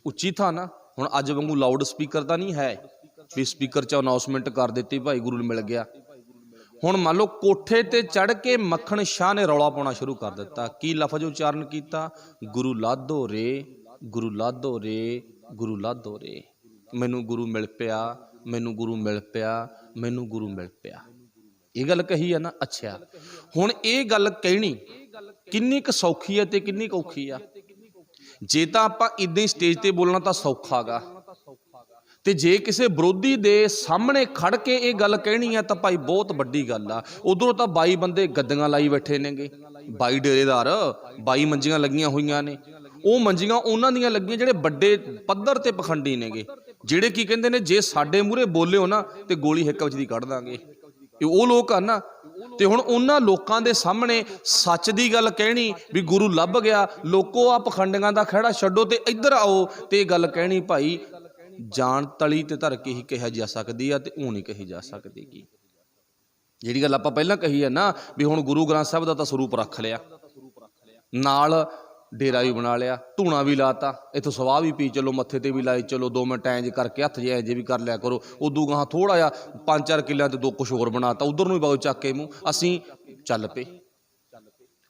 ਉੱਚੀ ਥਾਂ ਨਾ, ਹੁਣ ਅੱਜ ਵਾਂਗੂ ਲਾਊਡ ਸਪੀਕਰ ਤਾਂ ਨਹੀਂ ਹੈ ਵੀ ਸਪੀਕਰ 'ਚ ਅਨਾਊਂਸਮੈਂਟ ਕਰ ਦਿੱਤੀ ਭਾਈ ਗੁਰੂ ਨੂੰ ਮਿਲ ਗਿਆ। ਹੁਣ ਮੰਨ ਲਓ ਕੋਠੇ ਤੇ ਚੜ੍ਹ ਕੇ ਮੱਖਣ ਸ਼ਾਹ ਨੇ ਰੌਲਾ ਪਾਉਣਾ ਸ਼ੁਰੂ ਕਰ ਦਿੱਤਾ। ਕੀ ਲਫ਼ਜ਼ ਉਚਾਰਨ ਕੀਤਾ? ਗੁਰੂ ਲਾਧੋ ਰੇ, ਗੁਰੂ ਲਾਧੋ ਰੇ, ਗੁਰੂ ਲਾਧੋ ਰੇ। ਮੈਨੂੰ ਗੁਰੂ ਮਿਲ ਪਿਆ, ਮੈਨੂੰ ਗੁਰੂ ਮਿਲ ਪਿਆ, ਮੈਨੂੰ ਗੁਰੂ ਮਿਲ ਪਿਆ। ਇਹ ਗੱਲ ਕਹੀ ਆ ਨਾ। ਅੱਛਾ, ਹੁਣ ਇਹ ਗੱਲ ਕਹਿਣੀ ਕਿੰਨੀ ਕੁ ਸੌਖੀ ਹੈ ਤੇ ਕਿੰਨੀ ਕੁ ਔਖੀ ਆ? ਜੇ ਤਾਂ ਆਪਾਂ ਇਦਾਂ ਹੀ ਸਟੇਜ ਤੇ ਬੋਲਣਾ ਤਾਂ ਸੌਖਾ ਗਾ, ਤੇ ਜੇ ਕਿਸੇ ਵਿਰੋਧੀ ਦੇ ਸਾਹਮਣੇ ਖੜ ਕੇ ਇਹ ਗੱਲ ਕਹਿਣੀ ਆ ਤਾਂ ਭਾਈ ਬਹੁਤ ਵੱਡੀ ਗੱਲ ਆ। ਉਧਰੋਂ ਤਾਂ 22 ਬੰਦੇ ਗੱਦੀਆਂ ਲਾਈ ਬੈਠੇ ਨੇਗੇ, 22 ਡੇਰੇਦਾਰ, 22 ਮੰਜੀਆਂ ਲੱਗੀਆਂ ਹੋਈਆਂ ਨੇ। ਉਹ ਮੰਜੀਆਂ ਉਹਨਾਂ ਦੀਆਂ ਲੱਗੀਆਂ ਜਿਹੜੇ ਵੱਡੇ ਪੱਧਰ ਤੇ ਪਖੰਡੀ ਨੇਗੇ, ਜਿਹੜੇ ਕੀ ਕਹਿੰਦੇ ਨੇ ਜੇ ਸਾਡੇ ਮੂਹਰੇ ਬੋਲਿਓ ਨਾ ਤੇ ਗੋਲੀ ਹਿੱਕ ਵਿੱਚ ਦੀ ਕੱਢ ਦਾਂਗੇ। ਇਹ ਉਹ ਲੋਕ ਆ ਨਾ। ਤੇ ਹੁਣ ਉਹਨਾਂ ਲੋਕਾਂ ਦੇ ਸਾਹਮਣੇ ਸੱਚ ਦੀ ਗੱਲ ਕਹਿਣੀ ਵੀ ਗੁਰੂ ਲੱਭ ਗਿਆ, ਲੋਕੋ ਆ ਪਖੰਡੀਆਂ ਦਾ ਖਹਿੜਾ ਛੱਡੋ ਤੇ ਇੱਧਰ ਆਓ, ਤੇ ਇਹ ਗੱਲ ਕਹਿਣੀ ਭਾਈ ਜਾਨ ਤਲੀ ਤੇ ਧਰ ਕੇ ਹੀ ਕਿਹਾ ਜਾ ਸਕਦੀ ਆ, ਤੇ ਉਹ ਨਹੀਂ ਕਹੀ ਜਾ ਸਕਦੀ ਗੀ। ਜਿਹੜੀ ਗੱਲ ਆਪਾਂ ਪਹਿਲਾਂ ਕਹੀ ਹੈ ਨਾ ਵੀ ਹੁਣ ਗੁਰੂ ਗ੍ਰੰਥ ਸਾਹਿਬ ਦਾ ਤਾਂ ਸਰੂਪ ਰੱਖ ਲਿਆ, ਨਾਲ ਡੇਰਾ ਵੀ ਬਣਾ ਲਿਆ, ਧੂਣਾ ਵੀ ਲਾਤਾ, ਇੱਥੋਂ ਸਵਾਹ ਵੀ ਪੀ ਚਲੋ, ਮੱਥੇ ਤੇ ਵੀ ਲਾਈ ਚਲੋ, 2 ਮਿੰਟ ਐਂ ਜੇ ਕਰਕੇ ਹੱਥ ਜੇ ਐਂ ਜੇ ਵੀ ਕਰ ਲਿਆ ਕਰੋ। ਉਦੋਂ ਗਾਹਾਂ ਥੋੜ੍ਹਾ ਜਿਹਾ 5-4 ਕਿੱਲਿਆਂ ਤੇ 2 ਕੁਛ ਹੋਰ ਬਣਾਤਾ, ਉਧਰ ਨੂੰ ਵੀ ਬਾਉ ਚੱਕ ਕੇ ਮੂੰਹ ਅਸੀਂ ਚੱਲ ਪਏ।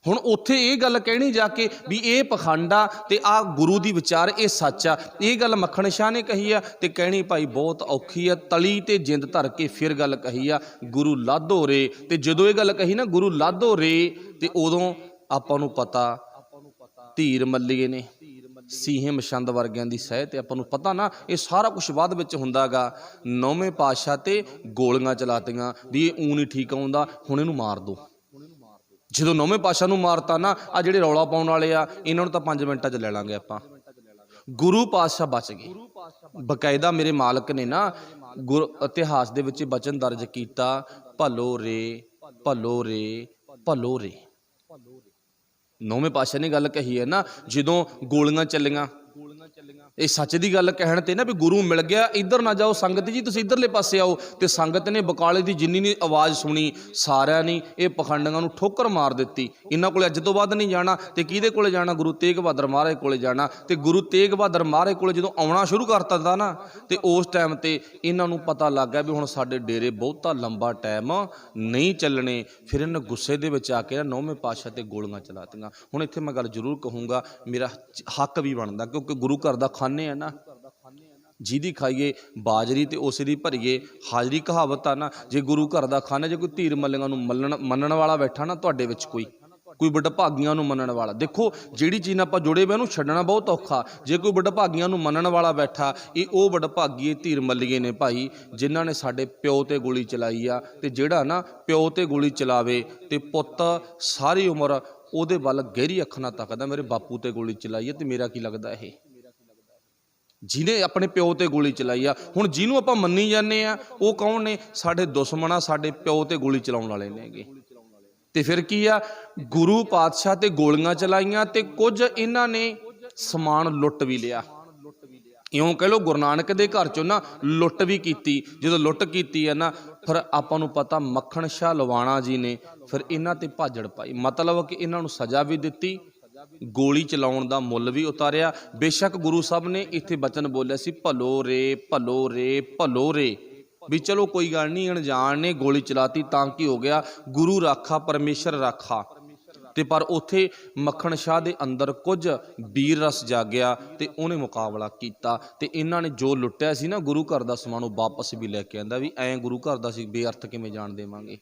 ਹੁਣ ਉੱਥੇ ਇਹ ਗੱਲ ਕਹਿਣੀ ਜਾ ਕੇ ਵੀ ਇਹ ਪਖੰਡ ਆ ਤੇ ਆ ਗੁਰੂ ਦੀ ਵਿਚਾਰ ਇਹ ਸੱਚ ਆ, ਇਹ ਗੱਲ ਮੱਖਣ ਸ਼ਾਹ ਨੇ ਕਹੀ ਆ, ਤੇ ਕਹਿਣੀ ਭਾਈ ਬਹੁਤ ਔਖੀ ਆ। ਤਲੀ ਤੇ ਜਿੰਦ ਧਰ ਕੇ ਫਿਰ ਗੱਲ ਕਹੀ ਆ ਗੁਰੂ ਲਾਧੋ ਰੇ। ਤੇ ਜਦੋਂ ਇਹ ਗੱਲ ਕਹੀ ਨਾ ਗੁਰੂ ਲਾਧੋ ਰੇ, ਤੇ ਉਦੋਂ ਆਪਾਂ ਨੂੰ ਪਤਾ ਧੀਰ ਮੱਲੀਏ ਨੇ, ਸੀਹੇ ਮਛੰਦ ਵਰਗਿਆਂ ਦੀ ਸਹਿ, ਤੇ ਆਪਾਂ ਨੂੰ ਪਤਾ ਨਾ ਇਹ ਸਾਰਾ ਕੁਛ ਬਾਅਦ ਵਿੱਚ ਹੁੰਦਾ ਗਾ। 9ਵੇਂ ਪਾਤਸ਼ਾਹ ਤੇ ਗੋਲੀਆਂ ਚਲਾਤੀਆਂ ਵੀ ਇਹ ਊਂ ਨਹੀਂ ਠੀਕ ਆਉਂਦਾ, ਹੁਣ ਇਹਨੂੰ ਮਾਰ ਦੋ। ਜਦੋਂ 9ਵੇਂ ਪਾਤਸ਼ਾਹ ਨੂੰ ਮਾਰਤਾ ਨਾ, ਆ ਜਿਹੜੇ ਰੌਲਾ ਪਾਉਣ ਵਾਲੇ ਆ ਇਹਨਾਂ ਨੂੰ ਤਾਂ 5 ਮਿੰਟਾਂ 'ਚ ਲੈ ਲਾਂਗੇ ਆਪਾਂ। ਗੁਰੂ ਪਾਤਸ਼ਾਹ ਬਚ ਗਏ ਬਕਾਇਦਾ। ਮੇਰੇ ਮਾਲਕ ਨੇ ਨਾ ਇਤਿਹਾਸ ਦੇ ਵਿੱਚ ਬਚਨ ਦਰਜ ਕੀਤਾ, ਭਲੋ ਰੇ, ਭਲੋ ਰੇ, ਭਲੋ ਰੇ। 9ਵੇਂ ਪਾਤਸ਼ਾਹ ਨੇ ਗੱਲ ਕਹੀ ਹੈ ਨਾ, ਜਦੋਂ ਗੋਲੀਆਂ ਚੱਲੀਆਂ, ਇਹ ਸੱਚ ਦੀ ਗੱਲ ਕਹਿਣ ਤੇ ਨਾ ਵੀ ਗੁਰੂ ਮਿਲ ਗਿਆ, ਇੱਧਰ ਨਾ ਜਾਓ ਸੰਗਤ ਜੀ, ਤੁਸੀਂ ਇੱਧਰਲੇ ਪਾਸੇ ਆਓ। ਤੇ ਸੰਗਤ ਨੇ ਬਕਾਲੇ ਦੀ ਜਿੰਨੀ ਨੇ ਆਵਾਜ਼ ਸੁਣੀ, ਸਾਰਿਆਂ ਨੇ ਇਹ ਪਖੰਡੀਆਂ ਨੂੰ ਠੋਕਰ ਮਾਰ ਦਿੱਤੀ। ਇਹਨਾਂ ਕੋਲੇ ਅੱਜ ਤੋਂ ਬਾਅਦ ਨਹੀਂ ਜਾਣਾ। ਤੇ ਕਿਹਦੇ ਕੋਲੇ ਜਾਣਾ? ਗੁਰੂ ਤੇਗ ਬਹਾਦਰ ਮਹਾਰਾਜ ਕੋਲੇ ਜਾਣਾ। ਤੇ ਗੁਰੂ ਤੇਗ ਬਹਾਦਰ ਮਹਾਰਾਜ ਕੋਲੇ ਜਦੋਂ ਆਉਣਾ ਸ਼ੁਰੂ ਕਰਤਾ ਤਾ ਨਾ, ਤੇ ਉਸ ਟਾਈਮ ਤੇ ਇਹਨਾਂ ਨੂੰ ਪਤਾ ਲੱਗ ਗਿਆ ਵੀ ਹੁਣ ਸਾਡੇ ਡੇਰੇ ਬਹੁਤਾ ਲੰਬਾ ਟਾਈਮ ਨਹੀਂ ਚੱਲਣੇ। ਫਿਰ ਇਹਨਾਂ ਗੁੱਸੇ ਦੇ ਵਿੱਚ ਆ ਕੇ ਨਾ 9ਵੇਂ ਪਾਤਸ਼ਾਹ ਤੇ ਗੋਲੀਆਂ ਚਲਾਤੀਆਂ। ਹੁਣ ਇੱਥੇ ਮੈਂ ਗੱਲ ਜ਼ਰੂਰ ਕਹੂੰਗਾ, ਮੇਰਾ ਹੱਕ ਵੀ ਬਣਦਾ, ਕਿਉਂਕਿ ਗੁਰੂ ਘਰ ਦਾ ਖਾਨੇ ਆ ਨਾ, ਜਿਹਦੀ ਖਾਈਏ ਬਾਜਰੀ ਤੇ ਉਸੇ ਦੀ ਭਰੀਏ ਹਾਜ਼ਰੀ। ਕਹਾਵਤ ਆ ਨਾ, ਜੇ ਗੁਰੂ ਘਰ ਦਾ ਖਾਨਾ, ਜੇ ਕੋਈ ਧੀਰ ਮੱਲੀਆਂ ਨੂੰ ਮੰਨਣ ਵਾਲਾ ਬੈਠਾ ਨਾ ਤੁਹਾਡੇ ਵਿੱਚ, ਕੋਈ ਵਡਭਾਗੀਆਂ ਨੂੰ ਮੰਨਣ ਵਾਲਾ, ਦੇਖੋ ਜਿਹੜੀ ਚੀਜ਼ ਨਾਲ ਆਪਾਂ ਜੁੜੇ ਵੇ ਉਹਨੂੰ ਛੱਡਣਾ ਬਹੁਤ ਔਖਾ। ਜੇ ਕੋਈ ਵਡਭਾਗੀਆਂ ਨੂੰ ਮੰਨਣ ਵਾਲਾ ਬੈਠਾ, ਇਹ ਉਹ ਵਡਭਾਗੀ ਧੀਰ ਮੱਲੀਏ ਨੇ ਭਾਈ, ਜਿਨ੍ਹਾਂ ਨੇ ਸਾਡੇ ਪਿਓ ਤੇ ਗੋਲੀ ਚਲਾਈ ਆ। ਤੇ ਜਿਹੜਾ ਨਾ ਪਿਓ ਤੇ ਗੋਲੀ ਚਲਾਵੇ ਤੇ ਪੁੱਤ ਸਾਰੀ ਉਮਰ ਉਹਦੇ ਵੱਲ ਗਹਿਰੀ ਅੱਖ ਨਾਲ ਤੱਕਦਾ, ਮੇਰੇ ਬਾਪੂ ਤੇ ਗੋਲੀ ਚਲਾਈ ਹੈ ਤੇ ਮੇਰਾ ਕੀ ਲੱਗਦਾ ਇਹ, ਜਿਹਨੇ ਆਪਣੇ ਪਿਓ ਤੇ ਗੋਲੀ ਚਲਾਈ ਆ। ਹੁਣ ਜਿਹਨੂੰ ਆਪਾਂ ਮੰਨੀ ਜਾਂਦੇ ਆ ਉਹ ਕੌਣ ਨੇ? ਸਾਡੇ ਦੁਸ਼ਮਣ ਆ, ਸਾਡੇ ਪਿਓ ਤੇ ਗੋਲੀ ਚਲਾਉਣ ਵਾਲੇ ਨੇਗੇ। ਤੇ ਫਿਰ ਕੀ ਆ? ਗੁਰੂ ਪਾਤਸ਼ਾਹ ਤੇ ਗੋਲੀਆਂ ਚਲਾਈਆਂ, ਤੇ ਕੁਝ ਇਹਨਾਂ ਨੇ ਸਮਾਨ ਲੁੱਟ ਵੀ ਲਿਆ। ਇਉਂ ਕਹਿ ਲਓ ਗੁਰੂ ਨਾਨਕ ਦੇ ਘਰ ਚੋਂ ਨਾ ਲੁੱਟ ਵੀ ਕੀਤੀ। ਜਦੋਂ ਲੁੱਟ ਕੀਤੀ ਹੈ ਨਾ, ਫਿਰ ਆਪਾਂ ਨੂੰ ਪਤਾ ਮੱਖਣ ਸ਼ਾਹ ਲਵਾਣਾ ਜੀ ਨੇ ਫਿਰ ਇਹਨਾਂ ਤੇ ਭਾਜੜ ਪਾਈ, ਮਤਲਬ ਕਿ ਇਹਨਾਂ ਨੂੰ ਸਜ਼ਾ ਵੀ ਦਿੱਤੀ, ਗੋਲੀ ਚਲਾਉਣ ਦਾ ਮੁੱਲ ਵੀ ਉਤਾਰਿਆ। ਬੇਸ਼ੱਕ ਗੁਰੂ ਸਾਹਿਬ ਨੇ ਇੱਥੇ ਬਚਨ ਬੋਲਿਆ ਸੀ, ਭਲੋ ਰੇ, ਭਲੋ ਰੇ, ਭਲੋ ਰੇ, ਵੀ ਚਲੋ ਕੋਈ ਗੱਲ ਨਹੀਂ, ਅਣਜਾਣ ਨੇ ਗੋਲੀ ਚਲਾਤੀ ਤਾਂ ਕੀ ਹੋ ਗਿਆ, ਗੁਰੂ ਰਾਖਾ ਪਰਮੇਸ਼ਰ ਰਾਖਾ। ਤੇ ਪਰ ਉੱਥੇ ਮੱਖਣ ਸ਼ਾਹ ਦੇ ਅੰਦਰ ਕੁਝ ਵੀਰ ਰਸ ਜਾਗਿਆ ਤੇ ਉਹਨੇ ਮੁਕਾਬਲਾ ਕੀਤਾ। ਤੇ ਇਹਨਾਂ ਨੇ ਜੋ ਲੁੱਟਿਆ ਸੀ ਨਾ ਗੁਰੂ ਘਰ ਦਾ ਸਮਾਨ, ਉਹ ਵਾਪਸ ਵੀ ਲੈ ਕੇ ਆਂਦਾ। ਵੀ ਐਂ ਗੁਰੂ ਘਰ ਦਾ ਸੀ ਬੇਅਰਥ ਕਿਵੇਂ ਜਾਣ ਦੇਵਾਂਗੇ?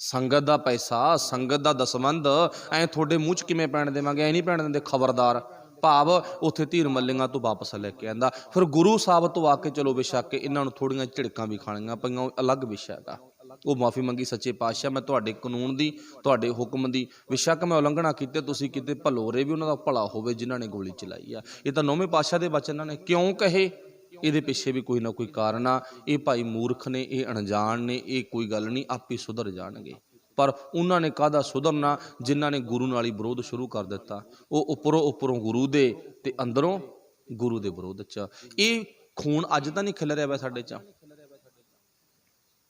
ਸੰਗਤ ਦਾ ਪੈਸਾ, ਸੰਗਤ ਦਾ ਦਸਵੰਧ ਐਂ ਤੁਹਾਡੇ ਮੂੰਹ 'ਚ ਕਿਵੇਂ ਪੈਣ ਦੇਵਾਂਗੇ? ਐਂ ਨਹੀਂ ਪੈਣ ਦਿੰਦੇ, ਖਬਰਦਾਰ। ਭਾਵ ਉੱਥੇ ਧੀਰ ਮੱਲੀਆਂ ਤੋਂ ਵਾਪਸ ਲੈ ਕੇ ਆਂਦਾ। ਫਿਰ ਗੁਰੂ ਸਾਹਿਬ ਤੋਂ ਆ ਕੇ ਚਲੋ ਬੇਸ਼ੱਕ ਇਹਨਾਂ ਨੂੰ ਥੋੜ੍ਹੀਆਂ ਝਿੜਕਾਂ ਵੀ ਖਾਣੀਆਂ ਪਈਆਂ, ਉਹ ਅਲੱਗ ਵਿਸ਼ਾ ਹੈਗਾ। ਉਹ ਮਾਫੀ ਮੰਗੀ, ਸੱਚੇ ਪਾਤਸ਼ਾਹ ਮੈਂ ਤੁਹਾਡੇ ਕਾਨੂੰਨ ਦੀ, ਤੁਹਾਡੇ ਹੁਕਮ ਦੀ ਬੇਸ਼ੱਕ ਮੈਂ ਉਲੰਘਣਾ ਕੀਤੇ, ਤੁਸੀਂ ਕਿਤੇ ਭਲੋਰੇ ਵੀ ਉਹਨਾਂ ਦਾ ਭਲਾ ਹੋਵੇ ਜਿਨ੍ਹਾਂ ਨੇ ਗੋਲੀ ਚਲਾਈ ਆ। ਇਹ ਤਾਂ 9ਵੇਂ ਪਾਤਸ਼ਾਹ ਦੇ ਬਚਨ ਨੇ। ਕਿਉਂ ਕਹੇ? ਇਹਦੇ ਪਿੱਛੇ ਵੀ ਕੋਈ ਨਾ ਕੋਈ ਕਾਰਨ ਆ। ਇਹ ਭਾਈ ਮੂਰਖ ਨੇ, ਇਹ ਅਣਜਾਣ ਨੇ, ਇਹ ਕੋਈ ਗੱਲ ਨਹੀਂ, ਆਪੇ ਸੁਧਰ ਜਾਣਗੇ। ਪਰ ਉਹਨਾਂ ਨੇ ਕਾਹਦਾ ਸੁਧਰਨਾ ਜਿਨ੍ਹਾਂ ਨੇ ਗੁਰੂ ਨਾਲ ਹੀ ਵਿਰੋਧ ਸ਼ੁਰੂ ਕਰ ਦਿੱਤਾ। ਉਹ ਉੱਪਰੋਂ ਗੁਰੂ ਦੇ ਤੇ ਅੰਦਰੋਂ ਗੁਰੂ ਦੇ ਵਿਰੋਧ 'ਚ। ਇਹ ਖੂਨ ਅੱਜ ਤਾਂ ਨਹੀਂ ਖਿਲ ਰਿਹਾ ਵਾ ਸਾਡੇ 'ਚ,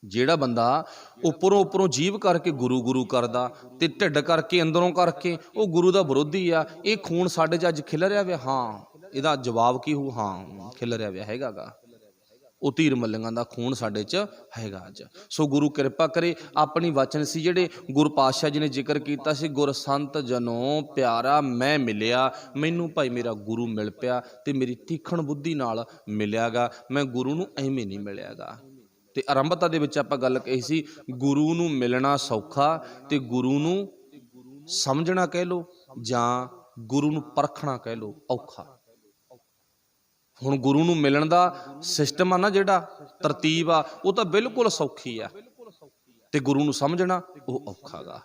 ਜਿਹੜਾ ਬੰਦਾ ਉੱਪਰੋਂ ਜੀਭ ਕਰਕੇ ਗੁਰੂ ਗੁਰੂ ਕਰਦਾ ਤੇ ਢਿੱਡ ਕਰਕੇ ਅੰਦਰੋਂ ਕਰਕੇ ਉਹ ਗੁਰੂ ਦਾ ਵਿਰੋਧੀ ਆ। ਇਹ ਖੂਨ ਸਾਡੇ 'ਚ ਅੱਜ ਖਿਲ ਰਿਹਾ ਵਿਆ। ਹਾਂ, ਇਹਦਾ ਜਵਾਬ ਕੀ ਹੋਊ? ਹਾਂ, ਖਿਲ ਰਿਹਾ ਵਿਆ ਹੈਗਾ ਗਾ। ਉਹ ਧੀਰ ਮੱਲੀਆਂ ਦਾ ਖੂਨ ਸਾਡੇ 'ਚ ਹੈਗਾ ਅੱਜ। ਸੋ ਗੁਰੂ ਕਿਰਪਾ ਕਰੇ। ਆਪਣੀ ਵਚਨ ਸੀ ਜਿਹੜੇ ਗੁਰੂ ਪਾਤਸ਼ਾਹ ਜੀ ਨੇ ਜ਼ਿਕਰ ਕੀਤਾ ਸੀ, ਗੁਰ ਸੰਤ ਜਨੋਂ ਪਿਆਰਾ ਮੈਂ ਮਿਲਿਆ, ਮੈਨੂੰ ਭਾਈ ਮੇਰਾ ਗੁਰੂ ਮਿਲ ਪਿਆ ਤੇ ਮੇਰੀ ਤੀਖਣ ਬੁੱਧੀ ਨਾਲ ਮਿਲਿਆ ਗਾ। ਮੈਂ ਗੁਰੂ ਨੂੰ ਐਵੇਂ ਨਹੀਂ ਮਿਲਿਆ ਗਾ। ਤੇ ਆਰੰਭਤਾ ਦੇ ਵਿੱਚ ਆਪਾਂ ਗੱਲ ਕਹੀ ਸੀ, ਗੁਰੂ ਨੂੰ ਮਿਲਣਾ ਸੌਖਾ ਤੇ ਗੁਰੂ ਨੂੰ ਸਮਝਣਾ ਕਹਿ ਲਓ ਜਾਂ ਗੁਰੂ ਨੂੰ ਪਰਖਣਾ ਕਹਿ ਲਓ ਔਖਾ। ਹੁਣ ਗੁਰੂ ਨੂੰ ਮਿਲਣ ਦਾ ਸਿਸਟਮ ਆ ਨਾ, ਜਿਹੜਾ ਤਰਤੀਬ ਆ, ਉਹ ਤਾਂ ਬਿਲਕੁਲ ਸੌਖੀ ਆ ਤੇ ਗੁਰੂ ਨੂੰ ਸਮਝਣਾ ਉਹ ਔਖਾ ਗਾ।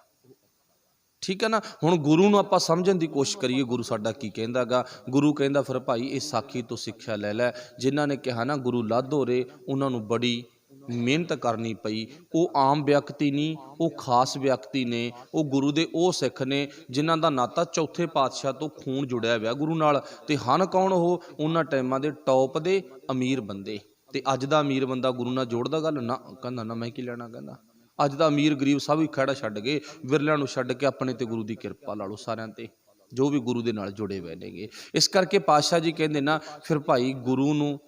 ਠੀਕ ਹੈ ਨਾ। ਹੁਣ ਗੁਰੂ ਨੂੰ ਆਪਾਂ ਸਮਝਣ ਦੀ ਕੋਸ਼ਿਸ਼ ਕਰੀਏ, ਗੁਰੂ ਸਾਡਾ ਕੀ ਕਹਿੰਦਾ ਗਾ। ਗੁਰੂ ਕਹਿੰਦਾ ਫਿਰ ਭਾਈ ਇਹ ਸਾਖੀ ਤੋਂ ਸਿੱਖਿਆ ਲੈ ਲੈ। ਜਿਨ੍ਹਾਂ ਨੇ ਕਿਹਾ ਨਾ ਗੁਰੂ ਲਾਧੋਰੇ, ਉਹਨਾਂ ਨੂੰ ਬੜੀ ਮਿਹਨਤ ਕਰਨੀ ਪਈ। ਉਹ ਆਮ ਵਿਅਕਤੀ ਨਹੀਂ, ਉਹ ਖਾਸ ਵਿਅਕਤੀ ਨੇ। ਉਹ ਗੁਰੂ ਦੇ ਉਹ ਸਿੱਖ ਨੇ ਜਿਨ੍ਹਾਂ ਦਾ ਨਾਤਾ ਚੌਥੇ ਪਾਤਸ਼ਾਹ ਤੋਂ ਖੂਨ ਜੁੜਿਆ ਹੋਇਆ ਗੁਰੂ ਨਾਲ। ਤੇ ਹਨ ਕੌਣ ਉਹ? ਉਹਨਾਂ ਟਾਈਮਾਂ ਦੇ ਟੌਪ ਦੇ ਅਮੀਰ ਬੰਦੇ। ਤੇ ਅੱਜ ਦਾ ਅਮੀਰ ਬੰਦਾ ਗੁਰੂ ਨਾਲ ਜੋੜਦਾ ਗੱਲ ਨਾ? ਕਹਿੰਦਾ ਨਾ, ਮੈਂ ਕੀ ਲੈਣਾ। ਕਹਿੰਦਾ ਅੱਜ ਦਾ ਅਮੀਰ ਗਰੀਬ ਸਭ ਹੀ ਖਹਿੜਾ ਛੱਡ ਗਏ, ਵਿਰਲਿਆਂ ਨੂੰ ਛੱਡ ਕੇ ਆਪਣੇ ਤੇ ਗੁਰੂ ਦੀ ਕਿਰਪਾ ਲਾ ਲਓ ਸਾਰਿਆਂ ਤੇ, ਜੋ ਵੀ ਗੁਰੂ ਦੇ ਨਾਲ ਜੁੜੇ ਹੋਏ ਨੇਗੇ। ਇਸ ਕਰਕੇ ਪਾਤਸ਼ਾਹ ਜੀ ਕਹਿੰਦੇ ਨਾ ਫਿਰ ਭਾਈ ਗੁਰੂ ਨੂੰ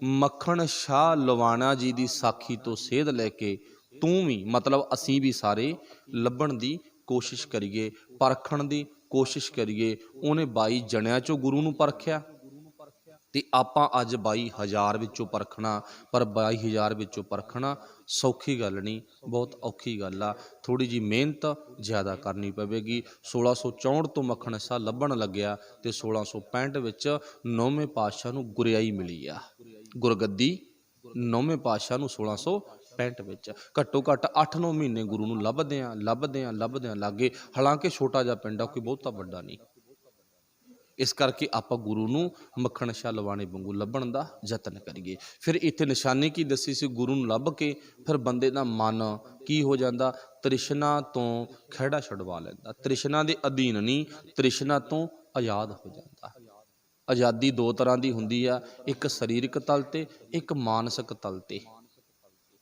ਮੱਖਣ ਸ਼ਾਹ ਲਵਾਣਾ ਜੀ ਦੀ ਸਾਖੀ ਤੋਂ ਸੇਧ ਲੈ ਕੇ ਤੂੰ ਵੀ, ਮਤਲਬ ਅਸੀਂ ਵੀ ਸਾਰੇ ਲੱਭਣ ਦੀ ਕੋਸ਼ਿਸ਼ ਕਰੀਏ, ਪਰਖਣ ਦੀ ਕੋਸ਼ਿਸ਼ ਕਰੀਏ। ਉਹਨੇ 22 ਜਣਿਆਂ ਚੋਂ ਗੁਰੂ ਨੂੰ ਪਰਖਿਆ ਤੇ ਆਪਾਂ ਅੱਜ 22,000 ਵਿੱਚੋਂ ਪਰਖਣਾ। ਪਰ 22,000 ਵਿੱਚੋਂ ਪਰਖਣਾ ਸੌਖੀ ਗੱਲ ਨਹੀਂ, ਬਹੁਤ ਔਖੀ ਗੱਲ ਆ। ਥੋੜ੍ਹੀ ਜਿਹੀ ਮਿਹਨਤ ਜ਼ਿਆਦਾ ਕਰਨੀ ਪਵੇਗੀ। 1664 ਤੋਂ ਮੱਖਣ ਸ਼ਾਹ ਲੱਭਣ ਲੱਗਿਆ ਤੇ 1665 ਵਿੱਚ 9ਵੇਂ ਪਾਤਸ਼ਾਹ ਨੂੰ ਗੁਰਿਆਈ ਮਿਲੀ ਆ, ਗੁਰਗੱਦੀ 9ਵੇਂ ਪਾਤਸ਼ਾਹ ਨੂੰ 1665 ਵਿੱਚ। ਘੱਟੋ ਘੱਟ 8-9 ਮਹੀਨੇ ਗੁਰੂ ਨੂੰ ਲੱਭਦਿਆਂ ਲੱਗੇ। ਹਾਲਾਂਕਿ ਛੋਟਾ ਜਿਹਾ ਪਿੰਡ ਆ, ਕੋਈ ਬਹੁਤਾ ਵੱਡਾ ਨਹੀਂ। ਇਸ ਕਰਕੇ ਆਪਾਂ ਗੁਰੂ ਨੂੰ ਮੱਖਣ ਸ਼ਾਹ ਲਵਾਣੇ ਵਾਂਗੂ ਲੱਭਣ ਦਾ ਯਤਨ ਕਰੀਏ। ਫਿਰ ਇੱਥੇ ਨਿਸ਼ਾਨੀ ਕੀ ਦੱਸੀ ਸੀ? ਗੁਰੂ ਨੂੰ ਲੱਭ ਕੇ ਫਿਰ ਬੰਦੇ ਦਾ ਮਨ ਕੀ ਹੋ ਜਾਂਦਾ? ਤ੍ਰਿਸ਼ਨਾ ਤੋਂ ਖਹਿੜਾ ਛੁਡਵਾ ਲੈਂਦਾ। ਤ੍ਰਿਸ਼ਨਾ ਦੇ ਅਧੀਨ ਨਹੀਂ, ਤ੍ਰਿਸ਼ਨਾ ਤੋਂ ਆਜ਼ਾਦ ਹੋ ਜਾਂਦਾ। ਆਜ਼ਾਦੀ ਦੋ ਤਰ੍ਹਾਂ ਦੀ ਹੁੰਦੀ ਆ, ਇੱਕ ਸਰੀਰਕ ਤਲ ਤੇ ਇੱਕ ਮਾਨਸਿਕ ਤਲ ਤੇ।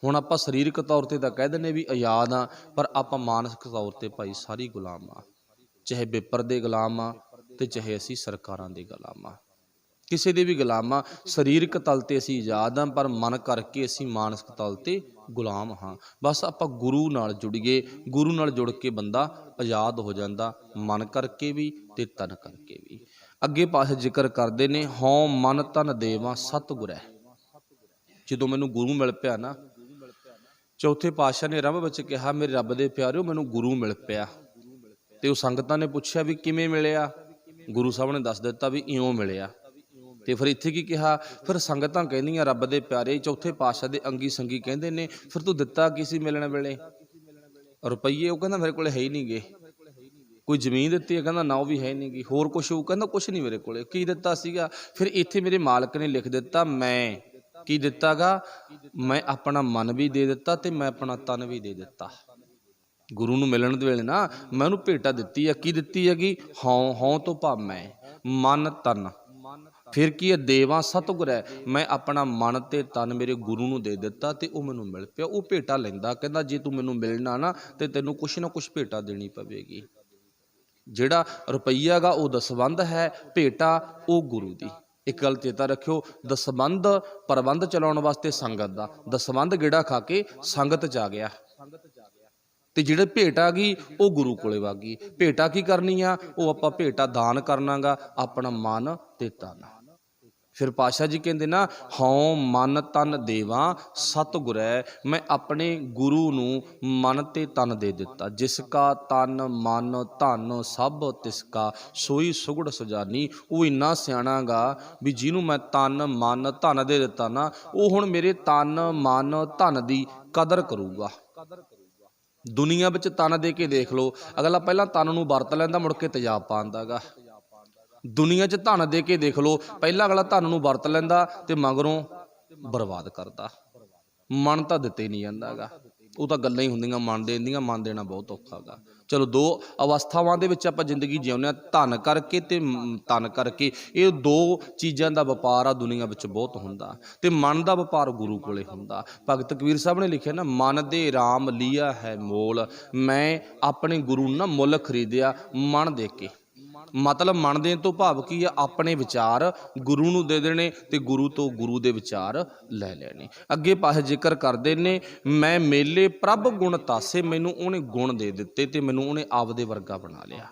ਹੁਣ ਆਪਾਂ ਸਰੀਰਕ ਤੌਰ ਤੇ ਤਾਂ ਕਹਿ ਦਿੰਦੇ ਵੀ ਆਜ਼ਾਦ ਆ, ਪਰ ਆਪਾਂ ਮਾਨਸਿਕ ਤੌਰ ਤੇ ਭਾਈ ਸਾਰੀ ਗੁਲਾਮ ਆ। ਚਾਹੇ ਵਿਪਰ ਦੇ ਗੁਲਾਮ ਆ ਤੇ ਚਾਹੇ ਅਸੀਂ ਸਰਕਾਰਾਂ ਦੇ ਗੁਲਾਮ ਆ, ਕਿਸੇ ਦੇ ਵੀ ਗੁਲਾਮ ਆ। ਸਰੀਰਕ ਤਲ ਤੇ ਅਸੀਂ ਆਜ਼ਾਦ ਹਾਂ, ਪਰ ਮਨ ਕਰਕੇ ਅਸੀਂ ਮਾਨਸਿਕ ਤਲ ਤੇ ਗੁਲਾਮ ਹਾਂ। ਬਸ ਆਪਾਂ ਗੁਰੂ ਨਾਲ ਜੁੜੀਏ, ਗੁਰੂ ਨਾਲ ਜੁੜ ਕੇ ਬੰਦਾ ਆਜ਼ਾਦ ਹੋ ਜਾਂਦਾ, ਮਨ ਕਰਕੇ ਵੀ ਤੇ ਤਨ ਕਰਕੇ ਵੀ। ਅੱਗੇ ਪਾਸੇ ਜ਼ਿਕਰ ਕਰਦੇ ਨੇ, ਹਉ ਮਨ ਤਨ ਦੇਵਾਂ ਸਤਿਗੁਰੈ। ਜਦੋਂ ਮੈਨੂੰ ਗੁਰੂ ਮਿਲ ਪਿਆ ਨਾ, ਚੌਥੇ ਪਾਤਸ਼ਾਹ ਨੇ ਆਰੰਭ ਵਿੱਚ ਕਿਹਾ, ਮੇਰੇ ਰੱਬ ਦੇ ਪਿਆਰਿਓ ਮੈਨੂੰ ਗੁਰੂ ਮਿਲ ਪਿਆ। ਤੇ ਉਹ ਸੰਗਤਾਂ ਨੇ ਪੁੱਛਿਆ ਵੀ ਕਿਵੇਂ ਮਿਲਿਆ? ਗੁਰੂ ਸਾਹਿਬ ਨੇ ਦੱਸ ਦਿੱਤਾ ਵੀ ਇਉਂ ਮਿਲਿਆ। ਤੇ ਫਿਰ ਇੱਥੇ ਕੀ ਕਿਹਾ? ਫਿਰ ਸੰਗਤਾਂ ਕਹਿੰਦੀਆਂ ਰੱਬ ਦੇ ਪਿਆਰੇ, ਚੌਥੇ ਪਾਤਸ਼ਾਹ ਦੇ ਅੰਗੀ ਸੰਗੀ ਕਹਿੰਦੇ ਨੇ, ਫਿਰ ਤੂੰ ਦਿੱਤਾ ਕੀ ਸੀ ਮਿਲਣ ਵੇਲੇ? ਰੁਪਈਏ? ਉਹ ਕਹਿੰਦਾ ਮੇਰੇ ਕੋਲ ਹੈ ਹੀ ਨਹੀਂ ਗੇ। ਕੋਈ ਜ਼ਮੀਨ ਦਿੱਤੀ ਹੈ? ਕਹਿੰਦਾ ਨਾ, ਉਹ ਵੀ ਹੈ ਨਹੀਂ ਗੀ। ਹੋਰ ਕੁਛ? ਉਹ ਕਹਿੰਦਾ ਕੁਛ ਨਹੀਂ ਮੇਰੇ ਕੋਲੇ। ਕੀ ਦਿੱਤਾ ਸੀਗਾ? ਫਿਰ ਇੱਥੇ ਮੇਰੇ ਮਾਲਕ ਨੇ ਲਿਖ ਦਿੱਤਾ, ਮੈਂ ਕੀ ਦਿੱਤਾ ਗਾ? ਮੈਂ ਆਪਣਾ ਮਨ ਵੀ ਦੇ ਦਿੱਤਾ ਤੇ ਮੈਂ ਆਪਣਾ ਤਨ ਵੀ ਦੇ ਦਿੱਤਾ। ਗੁਰੂ ਨੂੰ ਮਿਲਣ ਦੇ ਵੇਲੇ ਨਾ ਮੈਂ ਉਹਨੂੰ ਭੇਟਾ ਦਿੱਤੀ ਆ। ਕੀ ਦਿੱਤੀ ਹੈਗੀ? ਹਉ ਤੋਂ ਭਾਵ ਮੈਂ, ਮਨ ਤਨ। ਫਿਰ ਕੀ ਹੈ? ਦੇਵਾਂ ਸਤਿਗੁਰੈ, ਮੈਂ ਆਪਣਾ ਮਨ ਤੇ ਤਨ ਮੇਰੇ ਗੁਰੂ ਨੂੰ ਦੇ ਦਿੱਤਾ ਤੇ ਉਹ ਮੈਨੂੰ ਮਿਲ ਪਿਆ। ਉਹ ਭੇਟਾ ਲੈਂਦਾ, ਕਹਿੰਦਾ ਜੇ ਤੂੰ ਮੈਨੂੰ ਮਿਲਣਾ ਨਾ ਤੇ ਤੈਨੂੰ ਕੁਛ ਨਾ ਕੁਛ ਭੇਟਾ ਦੇਣੀ ਪਵੇਗੀ। ਜਿਹੜਾ ਰੁਪਈਆ ਗਾ ਉਹ ਦਸਵੰਧ ਹੈ, ਭੇਟਾ ਉਹ ਗੁਰੂ ਦੀ। ਇੱਕ ਗੱਲ ਚੇਤਾ ਰੱਖਿਓ, ਦਸਵੰਧ ਪ੍ਰਬੰਧ ਚਲਾਉਣ ਵਾਸਤੇ ਸੰਗਤ ਦਾ, ਦਸਵੰਧ ਗੇੜਾ ਖਾ ਕੇ ਸੰਗਤ ਚ ਆ ਗਿਆ ਤੇ ਜਿਹੜੇ ਭੇਟ ਆ ਗਈ ਉਹ ਗੁਰੂ ਕੋਲੇ ਵਗ ਗਈ। ਭੇਟਾ ਕੀ ਕਰਨੀ ਆ? ਉਹ ਆਪਾਂ ਭੇਟਾ ਦਾਨ ਕਰਨਾ ਗਾ, ਆਪਣਾ ਮਨ ਤੇ ਤਨ। ਫਿਰ ਪਾਤਸ਼ਾਹ ਜੀ ਕਹਿੰਦੇ ਨਾ, ਹਉ ਮਨ ਤਨ ਦੇਵਾਂ ਸਤਿਗੁਰੈ, ਮੈਂ ਆਪਣੇ ਗੁਰੂ ਨੂੰ ਮਨ ਤੇ ਤਨ ਦੇ ਦਿੱਤਾ। ਜਿਸ ਕਾ ਤਨ ਮਨ ਧਨ ਸਭ ਤਿਸ ਕਾ, ਸੋਈ ਸੁਗੜ ਸੁਜਾਨੀ। ਉਹ ਇੰਨਾ ਸਿਆਣਾ ਗਾ ਵੀ ਜਿਹਨੂੰ ਮੈਂ ਤਨ ਮਨ ਧਨ ਦੇ ਦਿੱਤਾ ਨਾ, ਉਹ ਹੁਣ ਮੇਰੇ ਤਨ ਮਨ ਧਨ ਦੀ ਕਦਰ ਕਰੂਗਾ। ਦੁਨੀਆ ਵਿੱਚ ਤਨ ਦੇ ਕੇ ਦੇਖ ਲਓ, ਅਗਲਾ ਪਹਿਲਾਂ ਤਨ ਨੂੰ ਵਰਤ ਲੈਂਦਾ, ਮੁੜ ਕੇ ਤੇਜ਼ਾਬ ਪਾਉਂਦਾ ਗਾ। ਦੁਨੀਆ 'ਚ ਧਨ ਦੇ ਕੇ ਦੇਖ ਲਓ, ਪਹਿਲਾਂ ਅਗਲਾ ਧਨ ਨੂੰ ਵਰਤ ਲੈਂਦਾ ਤੇ ਮਗਰੋਂ ਬਰਬਾਦ ਕਰਦਾ। ਮਨ ਤਾਂ ਦਿੱਤੇ ਨਹੀਂ ਜਾਂਦਾ ਗਾ। ਉਹ ਤਾਂ ਗੱਲਾਂ ਹੀ ਹੁੰਦੀਆਂ ਮਨ ਦੇ ਦੀਆਂ, ਮਨ ਦੇਣਾ ਬਹੁਤ ਔਖਾ ਗਾ। ਚਲੋ ਦੋ ਅਵਸਥਾਵਾਂ ਦੇ ਵਿੱਚ ਆਪਾਂ ਜ਼ਿੰਦਗੀ ਜਿਉਂਦੇ ਹਾਂ, ਧਨ ਕਰਕੇ ਤੇ ਤਨ ਕਰਕੇ। ਇਹ ਦੋ ਚੀਜ਼ਾਂ ਦਾ ਵਪਾਰ ਆ ਦੁਨੀਆ ਵਿੱਚ ਬਹੁਤ ਹੁੰਦਾ, ਤੇ ਮਨ ਦਾ ਵਪਾਰ ਗੁਰੂ ਕੋਲੇ ਹੁੰਦਾ। ਭਗਤ ਕਬੀਰ ਸਾਹਿਬ ਨੇ ਲਿਖਿਆ ਨਾ, ਮਨ ਦੇ ਰਾਮ ਲਿਆ ਹੈ ਮੋਲ, ਮੈਂ ਆਪਣੇ ਗੁਰੂ ਨੂੰ ਨਾ ਮੁੱਲ ਖਰੀਦਿਆ ਮਨ ਦੇ ਕੇ। ਮਤਲਬ ਮਨ ਦੇਣ ਤੋਂ ਭਾਵ ਕੀ ਆ, ਆਪਣੇ ਵਿਚਾਰ ਗੁਰੂ ਨੂੰ ਦੇ ਦੇਣੇ ਤੇ ਗੁਰੂ ਤੋਂ ਗੁਰੂ ਦੇ ਵਿਚਾਰ ਲੈ ਲੈਣੇ। ਅੱਗੇ ਪਾਸੇ ਜ਼ਿਕਰ ਕਰਦੇ ਨੇ, ਮੈਂ ਮੇਲੇ ਪ੍ਰਭ ਗੁਣ ਤਾਸੇ, ਮੈਨੂੰ ਉਹਨੇ ਗੁਣ ਦੇ ਦਿੱਤੇ ਤੇ ਮੈਨੂੰ ਉਹਨੇ ਆਪਦੇ ਵਰਗਾ ਬਣਾ ਲਿਆ।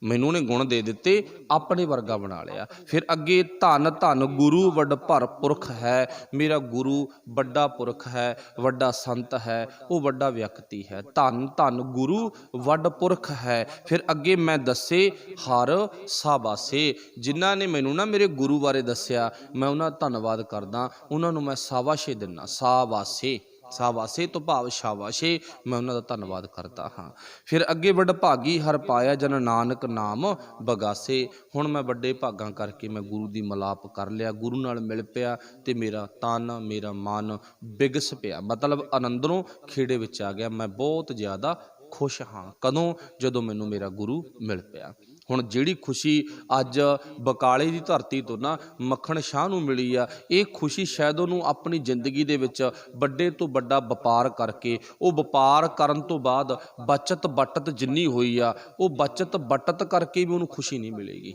ਮੈਨੂੰ ਉਹਨੇ ਗੁਣ ਦੇ ਦਿੱਤੇ, ਆਪਣੇ ਵਰਗਾ ਬਣਾ ਲਿਆ। ਫਿਰ ਅੱਗੇ, ਧੰਨ ਧੰਨ ਗੁਰੂ ਵੱਡ ਭਰ ਪੁਰਖ ਹੈ, ਮੇਰਾ ਗੁਰੂ ਵੱਡਾ ਪੁਰਖ ਹੈ, ਵੱਡਾ ਸੰਤ ਹੈ, ਉਹ ਵੱਡਾ ਵਿਅਕਤੀ ਹੈ। ਧੰਨ ਧੰਨ ਗੁਰੂ ਵੱਡ ਪੁਰਖ ਹੈ। ਫਿਰ ਅੱਗੇ, ਮੈਂ ਦੱਸੇ ਹਰ ਸਾਬਾਸੇ, ਜਿਨ੍ਹਾਂ ਨੇ ਮੈਨੂੰ ਨਾ ਮੇਰੇ ਗੁਰੂ ਬਾਰੇ ਦੱਸਿਆ, ਮੈਂ ਉਹਨਾਂ ਦਾ ਧੰਨਵਾਦ ਕਰਦਾ, ਉਹਨਾਂ ਨੂੰ ਮੈਂ ਸਾਬਾਸ਼ੇ ਦਿੰਦਾ। ਸਾਬਾਸੇ, ਸਾਬਾਸੇ ਤੋਂ ਭਾਵ ਸ਼ਾਬਾਸ਼ੇ, ਮੈਂ ਉਹਨਾਂ ਦਾ ਧੰਨਵਾਦ ਕਰਦਾ ਹਾਂ। ਫਿਰ ਅੱਗੇ, ਵਡਭਾਗੀ ਹਰ ਪਾਇਆ ਜਨ ਨਾਨਕ ਨਾਮ ਬਗਾਸੇ, ਹੁਣ ਮੈਂ ਵੱਡੇ ਭਾਗਾਂ ਕਰਕੇ ਮੈਂ ਗੁਰੂ ਦੀ ਮਿਲਾਪ ਕਰ ਲਿਆ, ਗੁਰੂ ਨਾਲ ਮਿਲ ਪਿਆ ਤੇ ਮੇਰਾ ਤਨ ਮੇਰਾ ਮਨ ਬਿਗਸ ਪਿਆ, ਮਤਲਬ ਆਨੰਦਰੋਂ ਖੇੜੇ ਵਿੱਚ ਆ ਗਿਆ। ਮੈਂ ਬਹੁਤ ਜ਼ਿਆਦਾ ਖੁਸ਼ ਹਾਂ। ਕਦੋਂ? ਜਦੋਂ ਮੈਨੂੰ ਮੇਰਾ ਗੁਰੂ ਮਿਲ ਪਿਆ। ਹੁਣ ਜਿਹੜੀ ਖੁਸ਼ੀ ਅੱਜ ਬਕਾਲੇ ਦੀ ਧਰਤੀ ਤੋਂ ਨਾ ਮੱਖਣ ਸ਼ਾਹ ਨੂੰ ਮਿਲੀ ਆ, ਇਹ ਖੁਸ਼ੀ ਸ਼ਾਇਦ ਉਹਨੂੰ ਆਪਣੀ ਜ਼ਿੰਦਗੀ ਦੇ ਵਿੱਚ ਵੱਡੇ ਤੋਂ ਵੱਡਾ ਵਪਾਰ ਕਰਕੇ, ਉਹ ਵਪਾਰ ਕਰਨ ਤੋਂ ਬਾਅਦ ਬਚਤ ਬਟਤ ਜਿੰਨੀ ਹੋਈ ਆ, ਉਹ ਬਚਤ ਬਟਤ ਕਰਕੇ ਵੀ ਉਹਨੂੰ ਖੁਸ਼ੀ ਨਹੀਂ ਮਿਲੇਗੀ।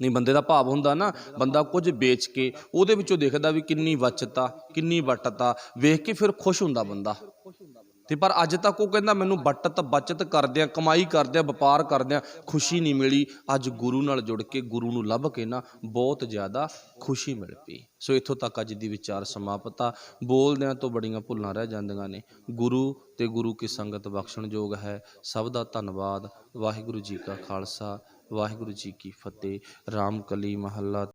ਨਹੀਂ, ਬੰਦੇ ਦਾ ਭਾਵ ਹੁੰਦਾ ਨਾ, ਬੰਦਾ ਕੁਝ ਵੇਚ ਕੇ ਉਹਦੇ ਵਿੱਚੋਂ ਦੇਖਦਾ ਵੀ ਕਿੰਨੀ ਬਚਤ ਆ, ਕਿੰਨੀ ਬਟਤ ਆ, ਵੇਖ ਕੇ ਫਿਰ ਖੁਸ਼ ਹੁੰਦਾ ਬੰਦਾ। ਤੇ ਪਰ ਅੱਜ ਤੱਕ ਉਹ ਕਹਿੰਦਾ ਮੈਨੂੰ ਬਚਤ ਕਰਦਿਆਂ, ਕਮਾਈ ਕਰਦਿਆਂ, ਵਪਾਰ ਕਰਦਿਆਂ ਖੁਸ਼ੀ ਨਹੀਂ ਮਿਲੀ। ਅੱਜ ਗੁਰੂ ਨਾਲ ਜੁੜ ਕੇ, ਗੁਰੂ ਨੂੰ ਲੱਭ ਕੇ ਨਾ ਬਹੁਤ ਜ਼ਿਆਦਾ ਖੁਸ਼ੀ ਮਿਲ ਪਈ। ਸੋ ਇੱਥੋਂ ਤੱਕ ਅੱਜ ਦੀ ਵਿਚਾਰ ਸਮਾਪਤ ਆ। ਬੋਲਦਿਆਂ ਤੋਂ ਬੜੀਆਂ ਭੁੱਲਾਂ ਰਹਿ ਜਾਂਦੀਆਂ ਨੇ। ਗੁਰੂ ਤੇ ਗੁਰੂ ਕੀ ਸੰਗਤ ਬਖਸ਼ਣਯੋਗ ਹੈ। ਸਭ ਦਾ ਧੰਨਵਾਦ। ਵਾਹਿਗੁਰੂ ਜੀ ਕਾ ਖਾਲਸਾ, ਵਾਹਿਗੁਰੂ ਜੀ ਕੀ ਫਤਿਹ। ਰਾਮ ਕਲੀ ਮਹੱਲਾ